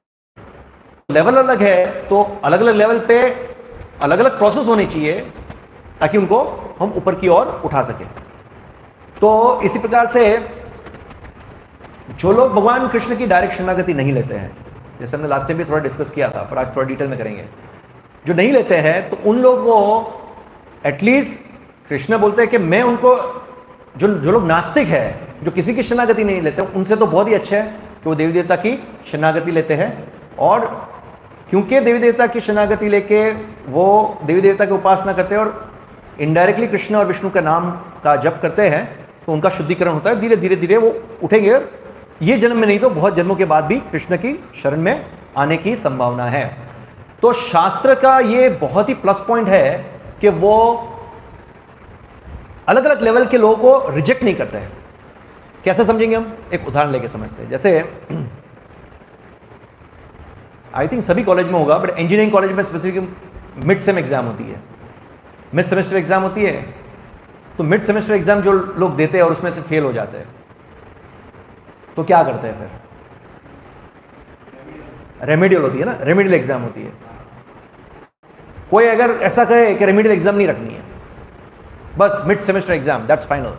लेवल अलग है, तो अलग अलग लेवल पे अलग अलग प्रोसेस होनी चाहिए ताकि उनको हम ऊपर की ओर उठा सकें। तो इसी प्रकार से जो लोग भगवान कृष्ण की डायरेक्ट शरणागति नहीं लेते हैं, जैसे हमने लास्ट टाइम भी थोड़ा डिस्कस किया था पर आज थोड़ा डिटेल में करेंगे, जो नहीं लेते हैं तो उन लोगों को एटलीस्ट कृष्ण बोलते हैं कि मैं उनको, जो लोग नास्तिक है, जो किसी की शरणागति नहीं लेते, उनसे तो बहुत ही अच्छा है कि वो देवी देवता की शरणागति लेते हैं। और क्योंकि देवी देवता की शरणागति लेके वो देवी देवता की उपासना करते हैं और इनडायरेक्टली कृष्ण और विष्णु के नाम का जप करते हैं, तो उनका शुद्धिकरण होता है, धीरे धीरे धीरे वो उठेंगे, ये जन्म में नहीं तो बहुत जन्मों के बाद भी कृष्ण की शरण में आने की संभावना है। तो शास्त्र का ये बहुत ही प्लस पॉइंट है कि वो अलग अलग लेवल के लोगों को रिजेक्ट नहीं करते हैं। कैसे समझेंगे हम, एक उदाहरण लेके समझते हैं। जैसे आई थिंक सभी कॉलेज में होगा, बट इंजीनियरिंग कॉलेज में स्पेसिफिक मिड सेम एग्जाम होती है, मिड सेमेस्टर एग्जाम होती है। तो मिड सेमेस्टर एग्जाम जो लोग देते हैं और उसमें से फेल हो जाते हैं, तो क्या करते हैं फिर? रेमेडियल होती है ना, रेमेडियल एग्जाम होती है। कोई अगर ऐसा कहे कि रेमेडियल एग्जाम नहीं रखनी है, बस mid semester exam that's final,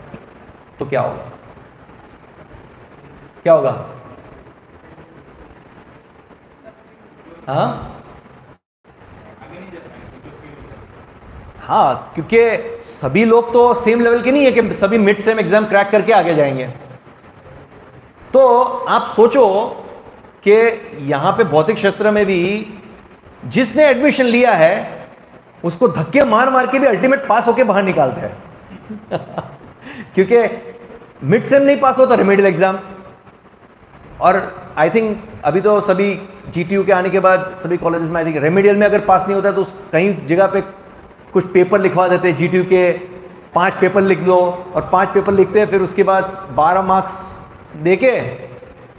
तो क्या होगा? क्या होगा? हाँ, क्योंकि सभी लोग तो सेम लेवल के नहीं है कि सभी मिड सेम एग्जाम क्रैक करके आगे जाएंगे। तो आप सोचो कि यहां पे भौतिक शास्त्र में भी जिसने एडमिशन लिया है उसको धक्के मार मार के भी अल्टीमेट पास होके बाहर निकालते हैं क्योंकि मिड सेम नहीं पास होता रेमेडियल एग्जाम। और आई थिंक अभी तो सभी जीटीयू के आने के बाद सभी कॉलेजेस में आई थिंक रेमेडियल में अगर पास नहीं होता तो कहीं जगह पे कुछ पेपर लिखवा देते हैं, जीटीयू के 5 पेपर लिख लो, और 5 पेपर लिखते हैं, फिर उसके बाद 12 मार्क्स देके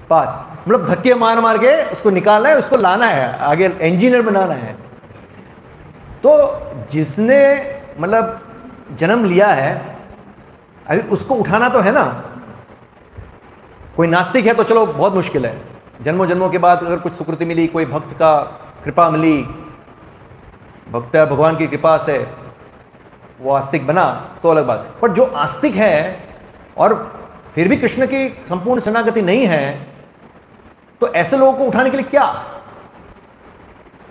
पास। मतलब धक्के मार मार के उसको निकालना है, उसको लाना है आगे, इंजीनियर बनाना है। तो जिसने मतलब जन्म लिया है अभी उसको उठाना तो है ना। कोई नास्तिक है तो चलो बहुत मुश्किल है, जन्मों जन्मों के बाद अगर कुछ सुकृति मिली, कोई भक्त का कृपा मिली, भक्त भगवान की कृपा से वो आस्तिक बना तो अलग बात। पर जो आस्तिक है और फिर भी कृष्ण की संपूर्ण शरणागति नहीं है, तो ऐसे लोगों को उठाने के लिए क्या?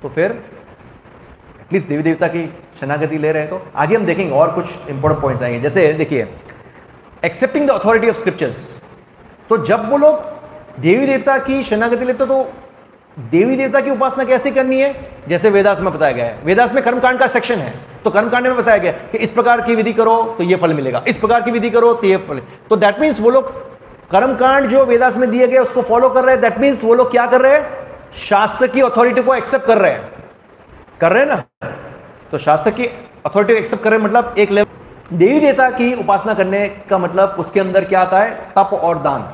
तो फिर एटलीस्ट देवी देवता की शरणागति ले रहे हैं। तो आगे हम देखेंगे और कुछ इंपॉर्टेंट पॉइंट्स आएंगे। जैसे देखिए, accepting the authority of scriptures. तो जब वो लोग देवी देवता की शरणागति लेते तो देवी देवता की उपासना कैसे करनी है, जैसे वेदास में बताया गया है। वेदास में कर्मकांड का सेक्शन है, तो कर्मकांड में बताया गया कि इस प्रकार की विधि करो तो ये फल मिलेगा, इस प्रकार की विधि करो तो ये फल। तो दैट मीन्स वो लोग कर्मकांड जो वेदास में दिए गए उसको फॉलो कर रहे हैं। दैट मीन्स वो लोग क्या कर रहे हैं, शास्त्र की अथॉरिटी को एक्सेप्ट कर रहे हैं ना। तो शास्त्र की अथॉरिटी को एक्सेप्ट कर रहे हैं मतलब एक लेवल। देवी देवता की उपासना करने का मतलब उसके अंदर क्या आता है, तप और दान।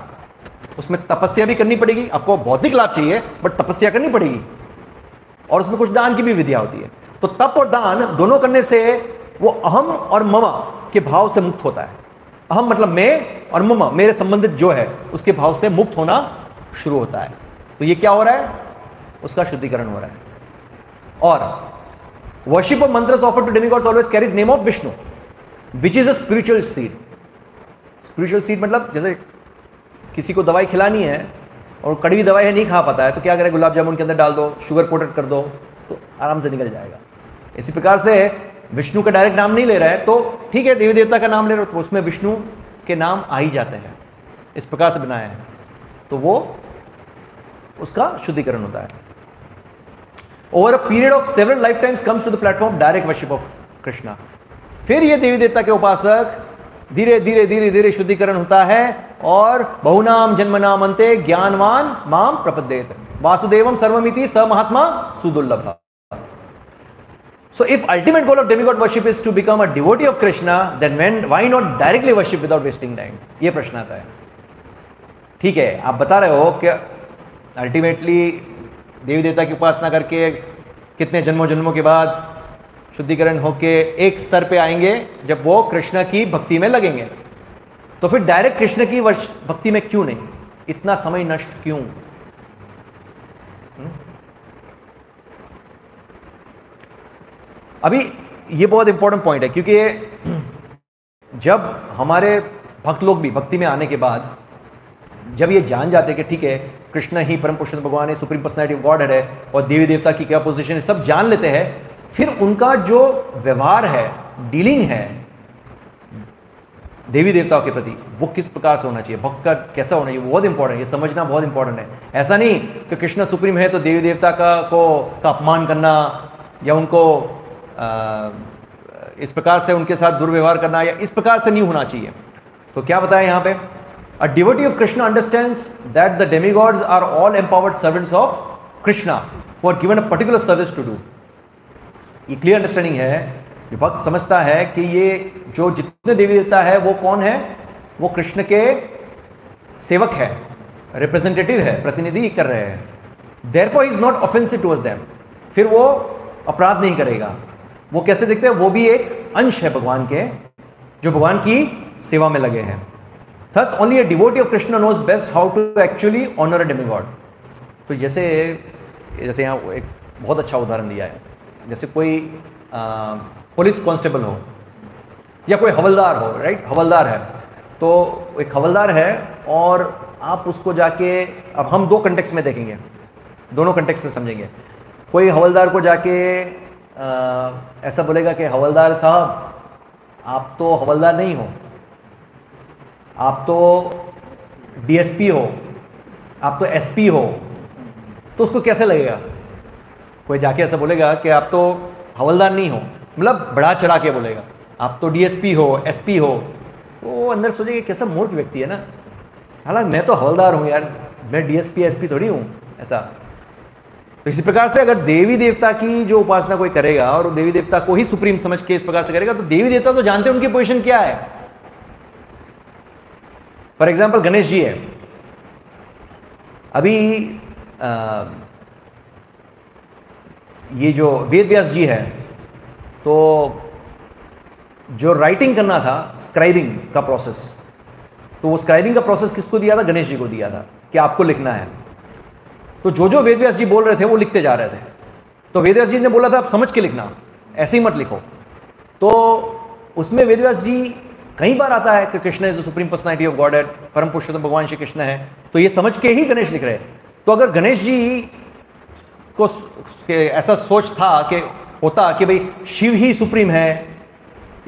उसमें तपस्या भी करनी पड़ेगी, आपको भौतिक लाभ चाहिए बट तपस्या करनी पड़ेगी, और उसमें कुछ दान की भी विधियां होती है। तो तप और दान दोनों करने से वो अहम और मम के भाव से मुक्त होता है। अहम मतलब मैं, और मम मेरे संबंधित जो है उसके भाव से मुक्त होना शुरू होता है। तो ये क्या हो रहा है, उसका शुद्धिकरण हो रहा है। और worship of mantras offered to demigods always carries name of Vishnu which is a spiritual seed. Spiritual seed मतलब जैसे किसी को दवाई खिलानी है और कड़वी दवाई है, नहीं खा पाता है, तो क्या करें, गुलाब जामुन के अंदर डाल दो, शुगर कोटेड कर दो, तो आराम से निकल जाएगा। इसी प्रकार से विष्णु का डायरेक्ट नाम नहीं ले रहा है तो ठीक है, देवी देवता का नाम ले रहे हो तो उसमें विष्णु के नाम आ ही जाते हैं, इस प्रकार से बनाया है, तो वो उसका शुद्धिकरण होता है। Over a period of several lifetimes comes to the platform direct worship of Krishna. फिर ये देवी देवता के उपासक धीरे धीरे धीरे धीरे शुद्धिकरण होता है और बहुनाम जन्मनाम अंते ज्ञानवान माम प्रपद्येत वासुदेवम सर्वमिति स महात्मा सुदुर्लभ। So if ultimate goal of demigod worship is to become a devotee of Krishna, then why not directly worship without wasting time? ये प्रश्न आता है। ठीक है, आप बता रहे हो कि अल्टीमेटली देवी देवता की उपासना करके कितने जन्मों जन्मों के बाद शुद्धिकरण होके एक स्तर पे आएंगे जब वो कृष्ण की भक्ति में लगेंगे। तो फिर डायरेक्ट कृष्ण की भक्ति में क्यों नहीं, इतना समय नष्ट क्यों? अभी ये बहुत इंपॉर्टेंट पॉइंट है, क्योंकि जब हमारे भक्त लोग भी भक्ति में आने के बाद जब ये जान जाते कि ठीक है कृष्ण ही परम पुरुषोत्तम भगवान है, सुप्रीम पर्सनैलिटी ऑफ गॉड है, और देवी देवता की क्या पोजीशन है, सब जान लेते हैं, फिर उनका जो व्यवहार है, डीलिंग है देवी देवताओं के प्रति, वो किस प्रकार से होना चाहिए, भक्त का कैसा होना चाहिए, बहुत इंपॉर्टेंट है, ये समझना बहुत इंपॉर्टेंट है। ऐसा नहीं कि कृष्ण सुप्रीम है तो देवी देवता का अपमान करना या उनको इस प्रकार से उनके साथ दुर्व्यवहार करना, या इस प्रकार से नहीं होना चाहिए। तो क्या बताया यहाँ पे, a devotee of Krishna understands that the demigods are all empowered servants of Krishna who are given a particular service to do. ये क्लियर अंडरस्टैंडिंग है, जो भक्त समझता है कि ये जो जितने देवी देवता है वो कौन है, वो कृष्ण के सेवक है, रिप्रेजेंटेटिव है, प्रतिनिधि कर रहे हैं। Therefore he is not offensive towards them, फिर वो अपराध नहीं करेगा। वो कैसे देखते हैं, वो भी एक अंश है भगवान के, जो भगवान की सेवा में लगे हैं। Thus only a devotee of Krishna knows best how to actually honor a demigod। तो जैसे यहाँ एक बहुत अच्छा उदाहरण दिया है, जैसे कोई पुलिस कांस्टेबल हो या कोई हवलदार हो, राइट, हवलदार है, तो एक हवलदार है और आप उसको जाके, अब हम दो कंटेक्स्ट में देखेंगे, दोनों कंटेक्स्ट से समझेंगे। कोई हवलदार को जाके ऐसा बोलेगा कि हवलदार साहब आप तो हवलदार नहीं हो, आप तो डीएसपी हो, आप तो एसपी हो, तो उसको कैसे लगेगा? कोई जाके ऐसा बोलेगा कि आप तो हवलदार नहीं हो, मतलब बढ़ा चढ़ा के बोलेगा, आप तो डीएसपी हो, एसपी हो, तो वो अंदर सोचेगा कैसा मूर्ख व्यक्ति है ना, हालांकि मैं तो हवलदार हूँ यार, मैं डीएसपी एसपी थोड़ी हूँ ऐसा। तो इसी प्रकार से अगर देवी देवता की जो उपासना कोई करेगा और देवी देवता को ही सुप्रीम समझ के इस प्रकार से करेगा, तो देवी देवता तो जानते हैं उनकी पोजीशन क्या है। फॉर एग्जाम्पल गणेश जी है, अभी ये जो वेद व्यास जी है, तो जो राइटिंग करना था, स्क्राइबिंग का प्रोसेस, तो वो स्क्राइबिंग का प्रोसेस किसको दिया था? गणेश जी को दिया था कि आपको लिखना है। तो जो जो वेद व्यास जी बोल रहे थे वो लिखते जा रहे थे। तो वेद व्यास जी ने बोला था आप समझ के लिखना, ऐसे ही मत लिखो। तो उसमें वेद व्यास जी कई बार आता है कि Krishna is the supreme personality of God, परम पुरुषोत्तम भगवान श्री कृष्ण है, तो ये समझ के ही गणेश लिख रहे हैं। तो अगर गणेश जी को ऐसा सोच था कि होता कि भाई शिव ही सुप्रीम है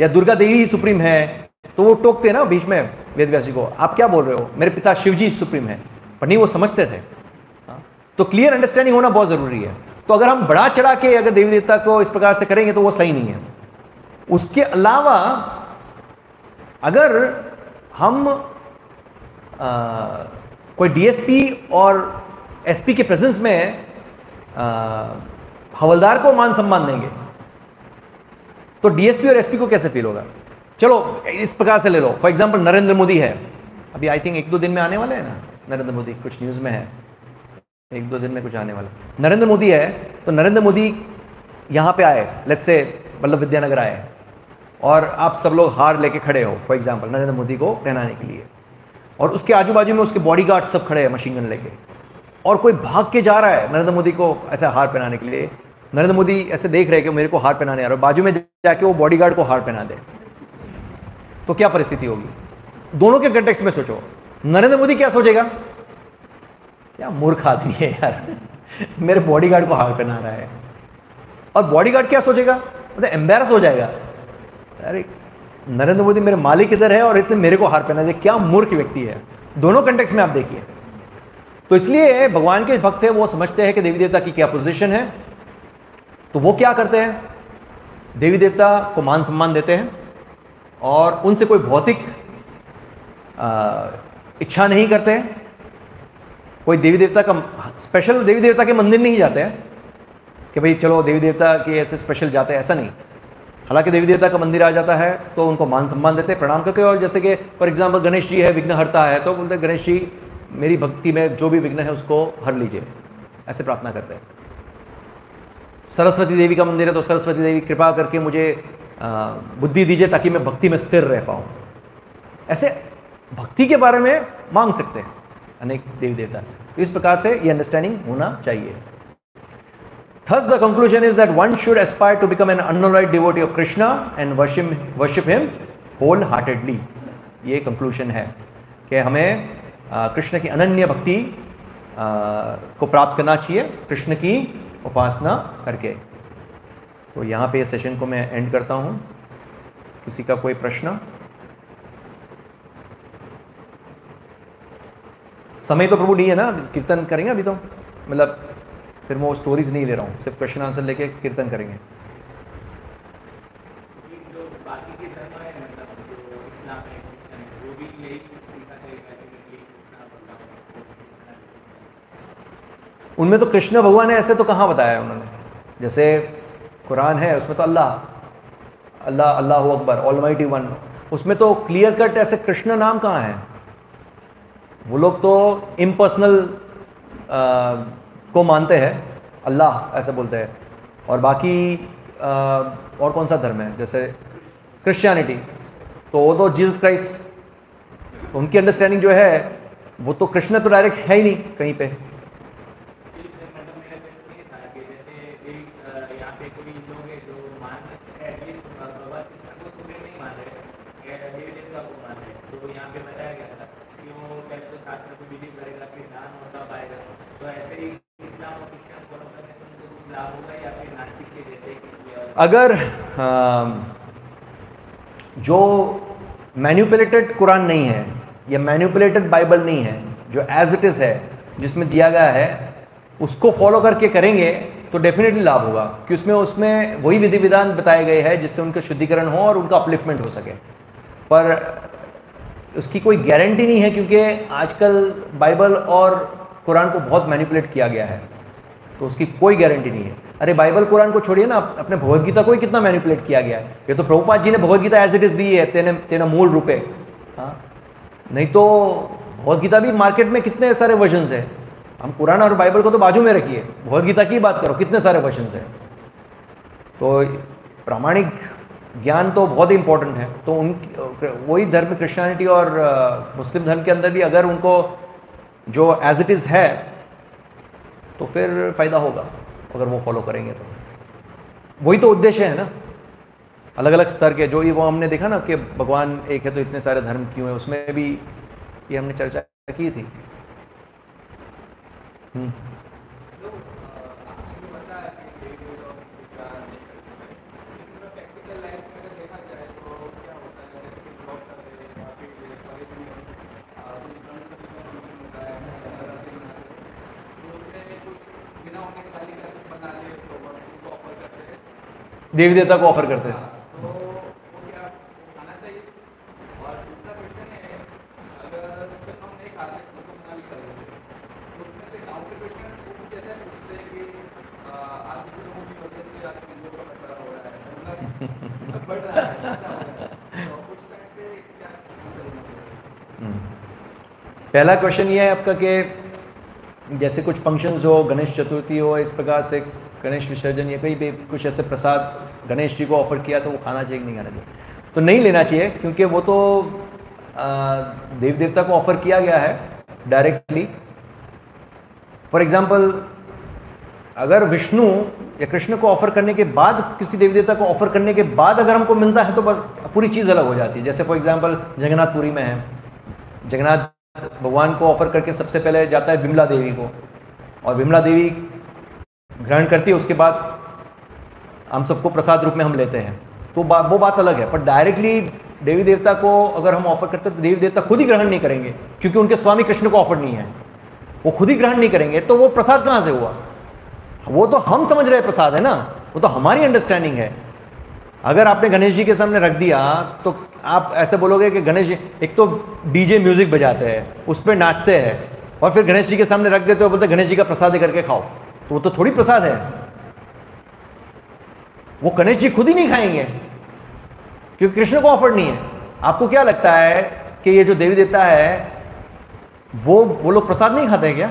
या दुर्गा देवी ही सुप्रीम है, तो वो टोकते ना बीच में वेद व्यास जी को, आप क्या बोल रहे हो, मेरे पिता शिव जी सुप्रीम है, पर नहीं, वो समझते थे। तो क्लियर अंडरस्टैंडिंग होना बहुत ज़रूरी है। तो अगर हम बढ़ा चढ़ा के अगर देवी देवता को इस प्रकार से करेंगे तो वो सही नहीं है। उसके अलावा अगर हम कोई डीएसपी और एसपी के प्रेजेंस में हवलदार को मान सम्मान देंगे तो डीएसपी और एसपी को कैसे फील होगा? चलो इस प्रकार से ले लो, फॉर एग्जांपल नरेंद्र मोदी है, अभी आई थिंक 1-2 दिन में आने वाले हैं ना नरेंद्र मोदी, कुछ न्यूज़ में है 1-2 दिन में कुछ आने वाला। नरेंद्र मोदी है तो नरेंद्र मोदी यहाँ पे आए, लेट्स से वल्लभ विद्यानगर आए और आप सब लोग हार लेके खड़े हो फॉर एग्जांपल नरेंद्र मोदी को पहनाने के लिए, और उसके आजू बाजू में उसके बॉडीगार्ड सब खड़े हैं मशीन गन लेके, और कोई भाग के जा रहा है नरेंद्र मोदी को ऐसे हार पहनाने के लिए। नरेंद्र मोदी ऐसे देख रहे हैं कि मेरे को हार पहनाने आ रहा है, बाजू में जाके वो बॉडीगार्ड को हार पहना दे तो क्या परिस्थिति होगी? दोनों के कंटेक्स्ट में सोचो, नरेंद्र मोदी क्या सोचेगा, क्या मूर्ख आदमी है यार मेरे बॉडीगार्ड को हार पहना रहा है, और बॉडीगार्ड क्या सोचेगा, मतलब एम्बैरस हो जाएगा, अरे नरेंद्र मोदी मेरे मालिक इधर है और इसने मेरे को हार पहना दिया, क्या मूर्ख व्यक्ति है। दोनों कंटेक्स्ट में आप देखिए। तो इसलिए भगवान के भक्त हैं वो समझते हैं कि देवी देवता की क्या पोजीशन है, तो वो क्या करते हैं, देवी देवता को मान सम्मान देते हैं और उनसे कोई भौतिक इच्छा नहीं करते हैं। कोई देवी देवता का स्पेशल देवी देवता के मंदिर नहीं जाते हैं कि भाई चलो देवी देवता के ऐसे स्पेशल जाते हैं, ऐसा नहीं। हालांकि देवी देवता का मंदिर आ जाता है तो उनको मान सम्मान देते हैं, प्रणाम करते हैं, और जैसे कि फॉर एग्जांपल गणेश जी है, विघ्नहर्ता है, तो बोलते हैं गणेश जी मेरी भक्ति में जो भी विघ्न है उसको हर लीजिए, ऐसे प्रार्थना करते हैं। सरस्वती देवी का मंदिर है तो सरस्वती देवी कृपा करके मुझे बुद्धि दीजिए ताकि मैं भक्ति में स्थिर रह पाऊँ, ऐसे भक्ति के बारे में मांग सकते हैं अनेक देवी देवता से। तो इस प्रकार से ये अंडरस्टैंडिंग होना चाहिए। Thus the conclusion is that one should aspire to become an unalloyed devotee of Krishna and worship him wholeheartedly। ये conclusion है कि हमें कृष्ण की अनन्य भक्ति को प्राप्त करना चाहिए कृष्ण की उपासना करके। तो यहाँ पे इस सेशन को मैं एंड करता हूँ। किसी का कोई प्रश्न? समय तो प्रभु नहीं है ना, कीर्तन करेंगे अभी तो, मतलब फिर मैं वो स्टोरीज नहीं ले रहा हूँ, सिर्फ क्वेश्चन आंसर लेके कीर्तन करेंगे। जो बाकी के धर्म है, मतलब जो इस्लाम है, क्रिश्चियन है, वो भी यही सिखाते हैं कि कृष्णा भगवान। उनमें तो कृष्ण भगवान है ऐसे तो कहाँ बताया है उन्होंने? जैसे कुरान है उसमें तो अल्लाह अल्लाह अल्लाहु अकबर ऑलमाइटी वन, उसमें तो क्लियर कट ऐसे कृष्ण नाम कहाँ है? वो लोग तो इम्पर्सनल को मानते हैं, अल्लाह ऐसे बोलते हैं। और बाकी और कौन सा धर्म है, जैसे क्रिश्चियनिटी, तो वो तो जीसस क्राइस्ट, तो उनकी अंडरस्टैंडिंग जो है वो तो कृष्ण तो डायरेक्ट है ही नहीं कहीं पे। यहाँ पे कोई लोग हैं जो भगवान कृष्ण को सुबह नहीं मान रहे, देवी देवता को मान रहे, तो यहाँ पे बताया गया था कि वो पहले तो शास्त्र को बिलीव करेगा, फिर दान होता पाएगा। तो ऐसे ही इस्लाम और क्रिश्चियन फॉलो करने से उनको कुछ लाभ होगा या फिर नास्तिक के जैसे? अगर जो मैन्युपुलेटेड कुरान नहीं है या मैन्युपुलेटेड बाइबल नहीं है, जो एज इट इज़ है जिसमें दिया गया है, उसको फॉलो करके करेंगे तो डेफिनेटली लाभ होगा, कि उसमें वही विधि विधान बताए गए हैं जिससे उनका शुद्धिकरण हो और उनका अपलिफ्टमेंट हो सके। पर उसकी कोई गारंटी नहीं है, क्योंकि आजकल बाइबल और कुरान को बहुत मैनिपुलेट किया गया है, तो उसकी कोई गारंटी नहीं है। अरे बाइबल कुरान को छोड़िए ना, अपने भगवद गीता को ही कितना मैनिपुलेट किया गया है। ये तो प्रभुपाद जी ने Bhagavad Gita as it is दी है, तेना मूल रूपे। हाँ, नहीं तो भगवद गीता भी मार्केट में कितने सारे वर्जन्स है। हम कुरान और बाइबल को तो बाजू में रखिए, भगवद गीता की बात करो, कितने सारे वर्जन्स हैं। तो प्रामाणिक ज्ञान तो बहुत ही इंपॉर्टेंट है। तो वही धर्म क्रिश्चियनिटी और मुस्लिम धर्म के अंदर भी अगर उनको जो एज इट इज़ है तो फिर फ़ायदा होगा अगर वो फॉलो करेंगे। तो वही तो उद्देश्य है ना, अलग अलग स्तर के जो ये वो हमने देखा ना कि भगवान एक है तो इतने सारे धर्म क्यों है, उसमें भी ये हमने चर्चा की थी। देवी देवता को ऑफर करते हैं। तो वो क्या खाना चाहिए? और दूसरा क्वेश्चन है, अगर सिर्फ हम नहीं खाते तो मना भी करेंगे, तो उसमें से काउंटर क्वेश्चन वो कुछ ऐसा पूछते हैं कि आज किसी लोगों की वजह से आज हिंदुओं का बंटवारा हो रहा है, मतलब बढ़ रहा है, ऐसा हो रहा है, तो उस टाइम पे क्या आंसर देना चाहिए? पहला क्वेश्चन ये है आपका कि जैसे कुछ फंक्शंस हो, गणेश चतुर्थी हो, इस प्रकार से गणेश विसर्जन या कहीं भी कुछ ऐसे प्रसाद गणेश जी को ऑफर किया तो वो खाना चाहिए कि नहीं खाना चाहिए? तो नहीं लेना चाहिए, क्योंकि वो तो देव देवता को ऑफर किया गया है डायरेक्टली। फॉर एग्जाम्पल, अगर विष्णु या कृष्ण को ऑफर करने के बाद, किसी देवी देवता को ऑफर करने के बाद अगर हमको मिलता है तो बस पूरी चीज़ अलग हो जाती है। जैसे फॉर एग्जाम्पल जगन्नाथपुरी में है, जगन्नाथ भगवान को ऑफर करके सबसे पहले जाता है विमला देवी को, और विमला देवी ग्रहण करती है, उसके बाद हम सबको प्रसाद रूप में हम लेते हैं, तो वो बात अलग है। पर डायरेक्टली देवी देवता को अगर हम ऑफर करते हैं तो देवी देवता खुद ही ग्रहण नहीं करेंगे, क्योंकि उनके स्वामी कृष्ण को ऑफर नहीं है, वो खुद ही ग्रहण नहीं करेंगे, तो वो प्रसाद कहाँ से हुआ? वो तो हम समझ रहे प्रसाद है ना, वो तो हमारी अंडरस्टैंडिंग है। अगर आपने गणेश जी के सामने रख दिया तो आप ऐसे बोलोगे कि गणेश जी, एक तो डीजे म्यूजिक बजाते हैं, उस पर नाचते हैं, और फिर गणेश जी के सामने रख देते हो, बोलते गणेश जी का प्रसाद करके खाओ, तो वो तो थोड़ी प्रसाद है। वो गणेश जी खुद ही नहीं खाएंगे, क्योंकि कृष्ण को ऑफर नहीं है। आपको क्या लगता है कि ये जो देवी देवता है वो लोग प्रसाद नहीं खाते हैं क्या?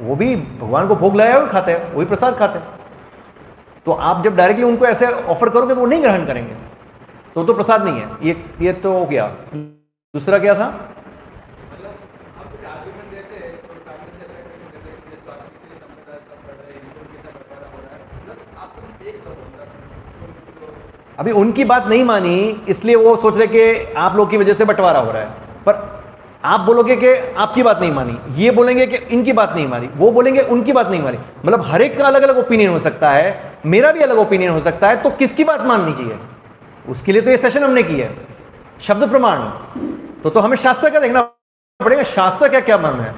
वो भी भगवान को भोग लगाया हुए खाते हैं, वही प्रसाद खाते हैं। तो आप जब डायरेक्टली उनको ऐसे ऑफर करोगे तो वो नहीं ग्रहण करेंगे, तो प्रसाद नहीं है। ये तो हो गया। दूसरा क्या था? मतलब हम कुछ आर्गुमेंट देते हैं और सामने से ऐसा क्वेश्चन करते हैं कि जैसे आप कितने संप्रदाय सब पढ़ रहे हैं, हिंदुओं के साथ बंटवारा हो रहा है, मतलब आप सब एक करो, मतलब अभी उनकी बात नहीं मानी, इसलिए वो सोच रहे कि आप लोग की वजह से बंटवारा हो रहा है। पर आप बोलोगे कि आपकी बात नहीं मानी, ये बोलेंगे कि इनकी बात नहीं मानी, वो बोलेंगे उनकी बात नहीं मानी। मतलब हर एक का अलग अलग ओपिनियन हो सकता है, मेरा भी अलग ओपिनियन हो सकता है, तो किसकी बात माननी चाहिए? उसके लिए तो ये सेशन हमने की है, शब्द प्रमाण। तो हमें शास्त्र का देखना पड़ेगा, शास्त्र क्या क्या मन है।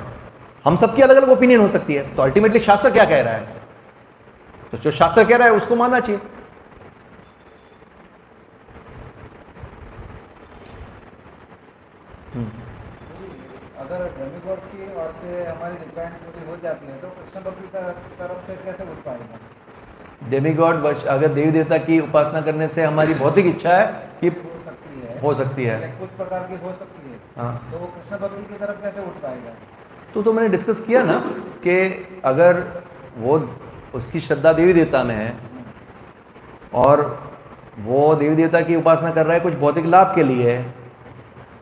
हम सबकी अलग अलग ओपिनियन हो सकती है, तो अल्टीमेटली शास्त्र क्या कह रहा है, तो जो शास्त्र कह रहा है उसको मानना चाहिए। अगर डेमिगॉड की ओर से हमारी रिक्वायरमेंट पूरी हो जाती है तो कृष्ण भक्ति का तरफ से कैसे उठ पाएगा? डेमिगॉड अगर देवी देवता की उपासना करने से हमारी भौतिक इच्छा है कि हो सकती है या कुछ प्रकार की हो सकती है, हाँ, तो वो कृष्ण भक्ति की तरफ कैसे उठ पाएगा? तो मैंने डिस्कस किया ना कि अगर वो उसकी श्रद्धा देवी देवता में है और वो देवी देवता की उपासना कर रहा है कुछ भौतिक लाभ के लिए,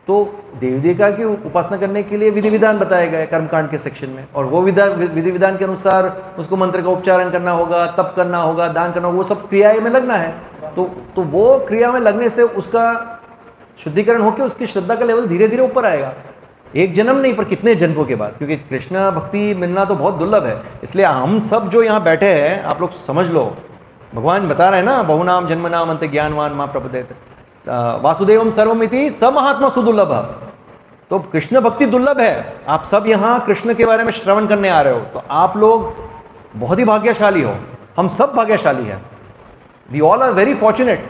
तो देवी देवता की उपासना करने के लिए विधि विधान बताया गया है कर्मकांड के सेक्शन में, और वो विधि विधान के अनुसार उसको मंत्र का उच्चारण करना होगा, तप करना होगा, दान करना होगा, वो सब क्रियाएं में लगना है। तो वो क्रिया में लगने से उसका शुद्धिकरण होकर उसकी श्रद्धा का लेवल धीरे धीरे ऊपर आएगा। एक जन्म नहीं, पर कितने जन्मों के बाद, क्योंकि कृष्ण भक्ति मिलना तो बहुत दुर्लभ है। इसलिए हम सब जो यहाँ बैठे हैं, आप लोग समझ लो, भगवान बता रहे हैं ना, बहुनाम जन्म नाम अंत ज्ञानवान मां प्रपदेत वासुदेवम सर्वमिति सब महात्मा सुदुर्लभ। तो कृष्ण भक्ति दुर्लभ है। आप सब यहाँ कृष्ण के बारे में श्रवण करने आ रहे हो, तो आप लोग बहुत ही भाग्यशाली हो, हम सब भाग्यशाली हैं। We all are very fortunate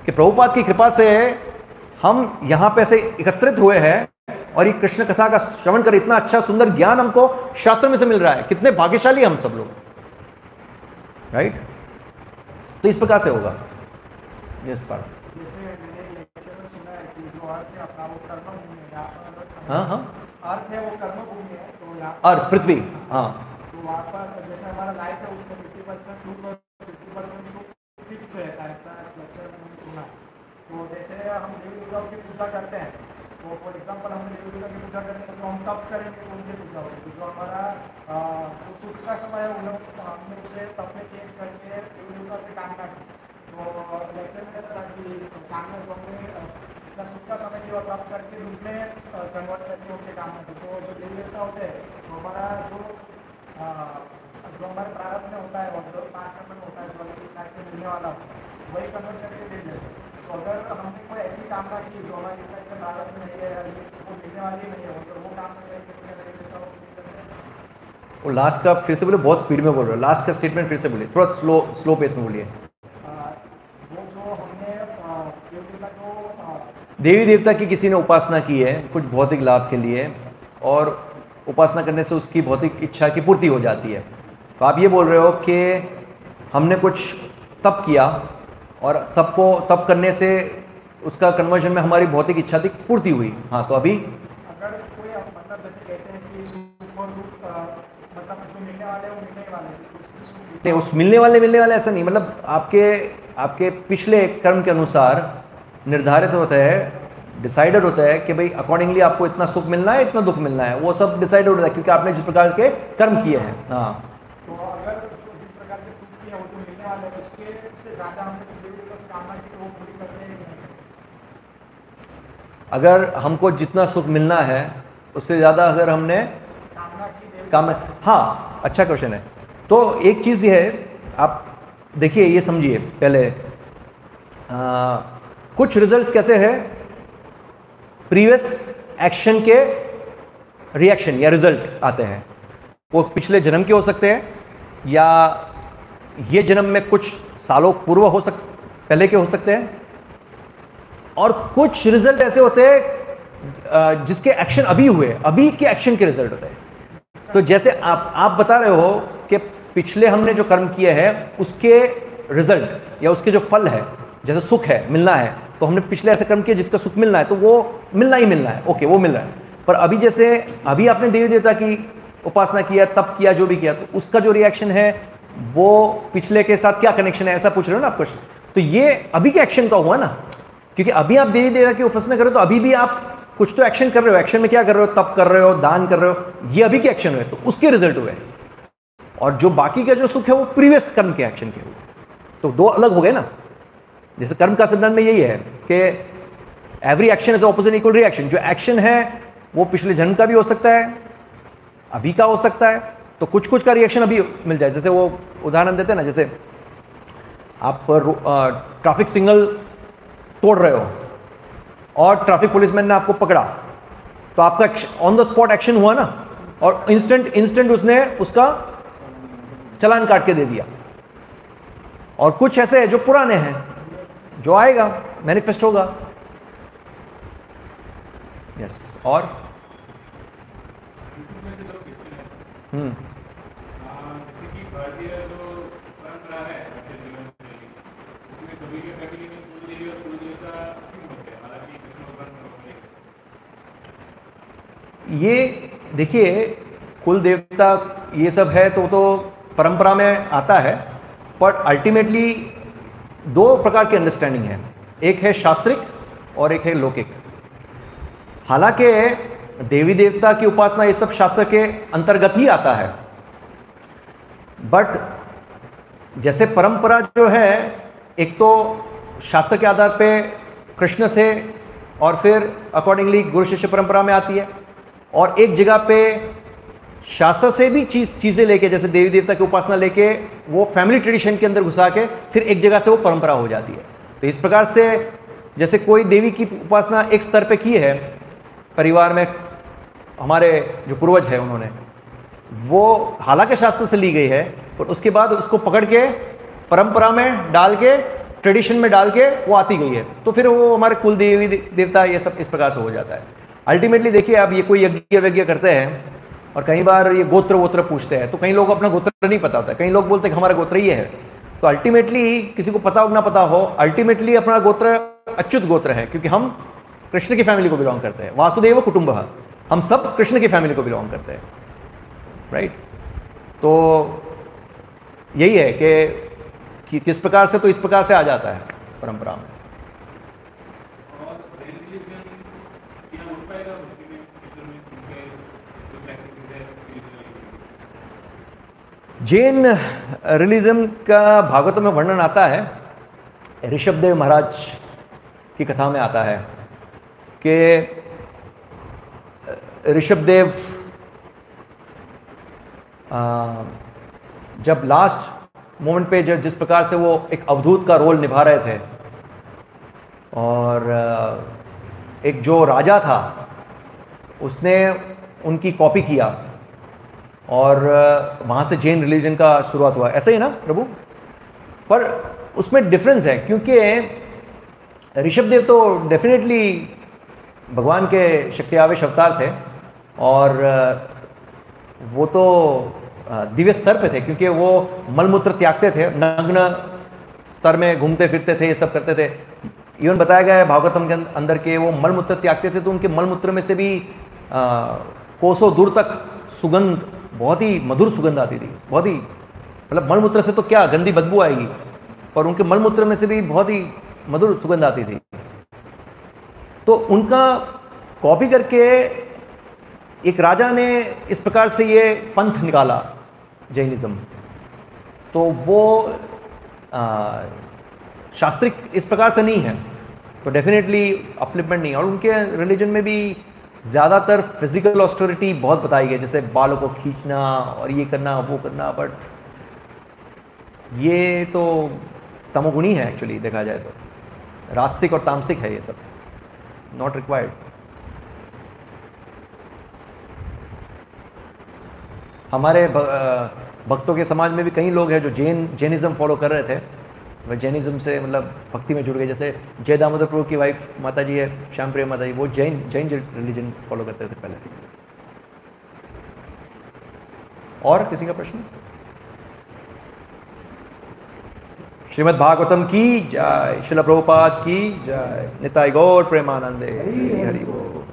कि प्रभुपाद की कृपा से हम यहाँ पे से एकत्रित हुए हैं और ये कृष्ण कथा का श्रवण कर इतना अच्छा सुंदर ज्ञान हमको शास्त्र में से मिल रहा है। कितने भाग्यशाली हम सब लोग, राइट? तो इस प्रकार से होगा। यस पार्थ। हाँ हाँ, अर्थ है वो कर्म भूमि है, तो यहाँ अर्थ पृथ्वी, हाँ, तो वहाँ पर जैसे हमारा लाइफ है उसमें 50% सुख और 50% सुख फिक्स रहता है, ऐसा लेक्चर में मैंने सुना। तो जैसे हम देवी देवताओं की पूजा करते हैं, तो फॉर एग्जाम्पल हम देवी देवता की पूजा करेंगे तो हम तब करेंगे तो उनकी पूजा होगी। जो हमारा जो सुख का समय है हमने उसे तब में चेंज करके देवी देवता से कामना की। तो लेक्चर में ऐसा था कि कामना जो हमने इतना सुख का समय की और प्राप्त करके रूप में कन्वर्ट करके उनके काम में। तो जो देवी देवता होते हैं तो हमारा जो हमारे प्रारंभ में होता है और जो 5 नंबर में होता है, जो अलग इस लाइफ में मिलने वाला होता है, वही कन्वर्ट करके दे देते हैं। तो अगर हमने कोई ऐसी कामना की जो हमारी इस लाइफ में प्रारंभ में नहीं है या वो मिलने वाली नहीं है, तो वो काम में करके देवी देवताओं को वो लास्ट का फिर से बोले, बहुत स्पीड में बोल रहे हो, लास्ट का स्टेटमेंट फिर से बोलिए, थोड़ा स्लो पेस में बोलिए। देवी देवता की किसी ने उपासना की है कुछ भौतिक लाभ के लिए, और उपासना करने से उसकी भौतिक इच्छा की पूर्ति हो जाती है, तो आप ये बोल रहे हो कि हमने कुछ तप किया और तप करने से उसका कन्वर्जन में हमारी भौतिक इच्छा की पूर्ति हुई। हाँ, तो अभी अगर कोई मतलब जैसे कहते हैं कि सुख और दुख मतलब जो मिलने वाले हैं वो मिलने वाले हैं, कुछ सुख नहीं, उस मिलने वाले ऐसा नहीं, मतलब आपके पिछले कर्म के अनुसार निर्धारित होता है, डिसाइडेड होता है कि भाई अकॉर्डिंगली आपको इतना सुख मिलना है, इतना दुख मिलना है, वो सब डिसाइडेड होता है क्योंकि आपने जिस प्रकार के कर्म किए हैं। हाँ, तो अगर जिस प्रकार के सुख किए वो जो मिलने वाले हैं उससे ज़्यादा हमने देवी देवता से कामना की तो वो पूरी करते हैं नहीं? अगर हमको जितना सुख मिलना है उससे ज़्यादा अगर हमने कामना की देवी काम, हाँ, अच्छा क्वेश्चन है। तो एक चीज़ ये है, आप देखिए, ये समझिए पहले, कुछ रिजल्ट्स कैसे हैं, प्रीवियस एक्शन के रिएक्शन या रिजल्ट आते हैं, वो पिछले जन्म के हो सकते हैं या ये जन्म में कुछ सालों पूर्व पहले के हो सकते हैं, और कुछ रिजल्ट ऐसे होते हैं जिसके एक्शन अभी हुए, अभी के एक्शन के रिजल्ट होते हैं। तो जैसे आप बता रहे हो कि पिछले हमने जो कर्म किए हैं उसके रिजल्ट या उसके जो फल है, जैसे सुख है, मिलना है, तो हमने पिछले ऐसे कर्म किए जिसका सुख मिलना है, तो वो मिलना ही मिलना है, ओके, वो मिल रहा है। पर अभी जैसे अभी आपने देवी देवता की उपासना किया, तप किया, जो भी किया, तो उसका जो रिएक्शन है वो पिछले के साथ क्या कनेक्शन है, ऐसा पूछ रहे हो ना आप क्वेश्चन। तो ये अभी के एक्शन का हुआ ना, क्योंकि अभी आप देवी देवता की उपासना कर रहे हो तो अभी भी आप कुछ तो एक्शन कर रहे हो, एक्शन में क्या कर रहे हो, तप कर रहे हो, दान कर रहे हो, ये अभी के एक्शन हुए, तो उसके रिजल्ट हुए। और जो बाकी का जो सुख है वो प्रीवियस कर्म के एक्शन के हुए, तो दो अलग हो गए ना। जैसे कर्म का सिद्धांत में यही है कि every action is opposite equal reaction. जो एक्शन है वो पिछले जन्म का भी हो सकता है, अभी का हो सकता है, तो कुछ कुछ का रिएक्शन अभी मिल जाए। जैसे वो उदाहरण देते हैं ना, जैसे आप ट्रैफिक सिग्नल तोड़ रहे हो और ट्रैफिक पुलिसमैन ने आपको पकड़ा, तो आपका ऑन द स्पॉट एक्शन हुआ ना, और इंस्टेंट उसने उसका चालान काट के दे दिया। और कुछ ऐसे है जो पुराने हैं, जो आएगा, मैनिफेस्ट होगा। यस, और जैसे कि भारतीय जो परंपरा है भारतीय जीवन शैली, उसमें सभी के प्रति कुलदेवी और कुलदेवता क्यों होते हैं, हालांकि कृष्ण भगवान ये देखिए, कुल देवता ये सब है तो परंपरा में आता है, पर अल्टीमेटली दो प्रकार की अंडरस्टैंडिंग है, एक है शास्त्रिक और एक है लौकिक। हालांकि देवी देवता की उपासना ये सब शास्त्र के अंतर्गत ही आता है, बट जैसे परंपरा जो है, एक तो शास्त्र के आधार पे कृष्ण से और फिर अकॉर्डिंगली गुरु शिष्य परंपरा में आती है, और एक जगह पे शास्त्र से भी चीज़ें लेके, जैसे देवी देवता की उपासना लेके वो फैमिली ट्रेडिशन के अंदर घुसा के फिर एक जगह से वो परंपरा हो जाती है। तो इस प्रकार से जैसे कोई देवी की उपासना एक स्तर पे की है परिवार में, हमारे जो पूर्वज है उन्होंने, वो हालांकि शास्त्र से ली गई है, पर उसके बाद उसको पकड़ के परंपरा में डाल के, ट्रेडिशन में डाल के वो आती गई है, तो फिर वो हमारे कुल देवी देवता ये सब इस प्रकार से हो जाता है। अल्टीमेटली देखिए, अब ये कोई यज्ञ करते हैं और कई बार ये गोत्र वोत्र पूछते हैं, तो कई लोग अपना गोत्र नहीं पता होता, कई लोग बोलते हैं कि हमारा गोत्र ये है। तो अल्टीमेटली किसी को पता हो ना पता हो, अल्टीमेटली अपना गोत्र अच्युत गोत्र है, क्योंकि हम कृष्ण की फैमिली को बिलोंग करते हैं। वासुदेव कुटुंबः, हम सब कृष्ण की फैमिली को बिलोंग करते हैं, राइट। तो यही है कि किस प्रकार से, तो इस प्रकार से आ जाता है परंपरा में। जैन रिलीजन का भागवत में वर्णन आता है, ऋषभदेव महाराज की कथा में आता है कि ऋषभदेव जब लास्ट मोमेंट पे जिस प्रकार से वो एक अवधूत का रोल निभा रहे थे, और एक जो राजा था उसने उनकी कॉपी किया, और वहाँ से जैन रिलीजन का शुरुआत हुआ। ऐसा ही ना प्रभु? पर उसमें डिफरेंस है, क्योंकि ऋषभदेव तो डेफिनेटली भगवान के शक्ति आवेश अवतार थे, और वो तो दिव्य स्तर पे थे, क्योंकि वो मलमूत्र त्यागते थे, नग्न स्तर में घूमते फिरते थे, ये सब करते थे। इवन बताया गया है भागवतम के अंदर के वो मलमूत्र त्यागते थे, तो उनके मलमूत्र में से भी कोसों दूर तक सुगंध, बहुत ही मधुर सुगंध आती थी, बहुत ही, मतलब मलमूत्र से तो क्या गंदी बदबू आएगी, पर उनके मलमूत्र में से भी बहुत ही मधुर सुगंध आती थी। तो उनका कॉपी करके एक राजा ने इस प्रकार से ये पंथ निकाला जैनिज्म, तो वो शास्त्रिक इस प्रकार से नहीं है, तो डेफिनेटली अपलिफ्टमेंट नहीं है। और उनके रिलीजन में भी ज़्यादातर फिजिकल ऑस्टोरिटी बहुत बताई गई, जैसे बालों को खींचना और ये करना वो करना, बट ये तो तमोगुणी है एक्चुअली देखा जाए तो, राजसिक और तामसिक है ये सब, नॉट रिक्वायर्ड। हमारे भक्तों के समाज में भी कई लोग हैं जो जैनिज्म फॉलो कर रहे थे, वह जैनिज्म से मतलब भक्ति में जुड़ गए। जैसे जय दामोदर प्रभु की वाइफ माता जी है, श्याम प्रिया माता जी, वो जैन रिलीजन फॉलो करते थे पहले। और किसी का प्रश्न? श्रीमद् भागवतम की जय, श्रील प्रभुपाद की जय, निताई गौर प्रेमानंदे, हरि बोल।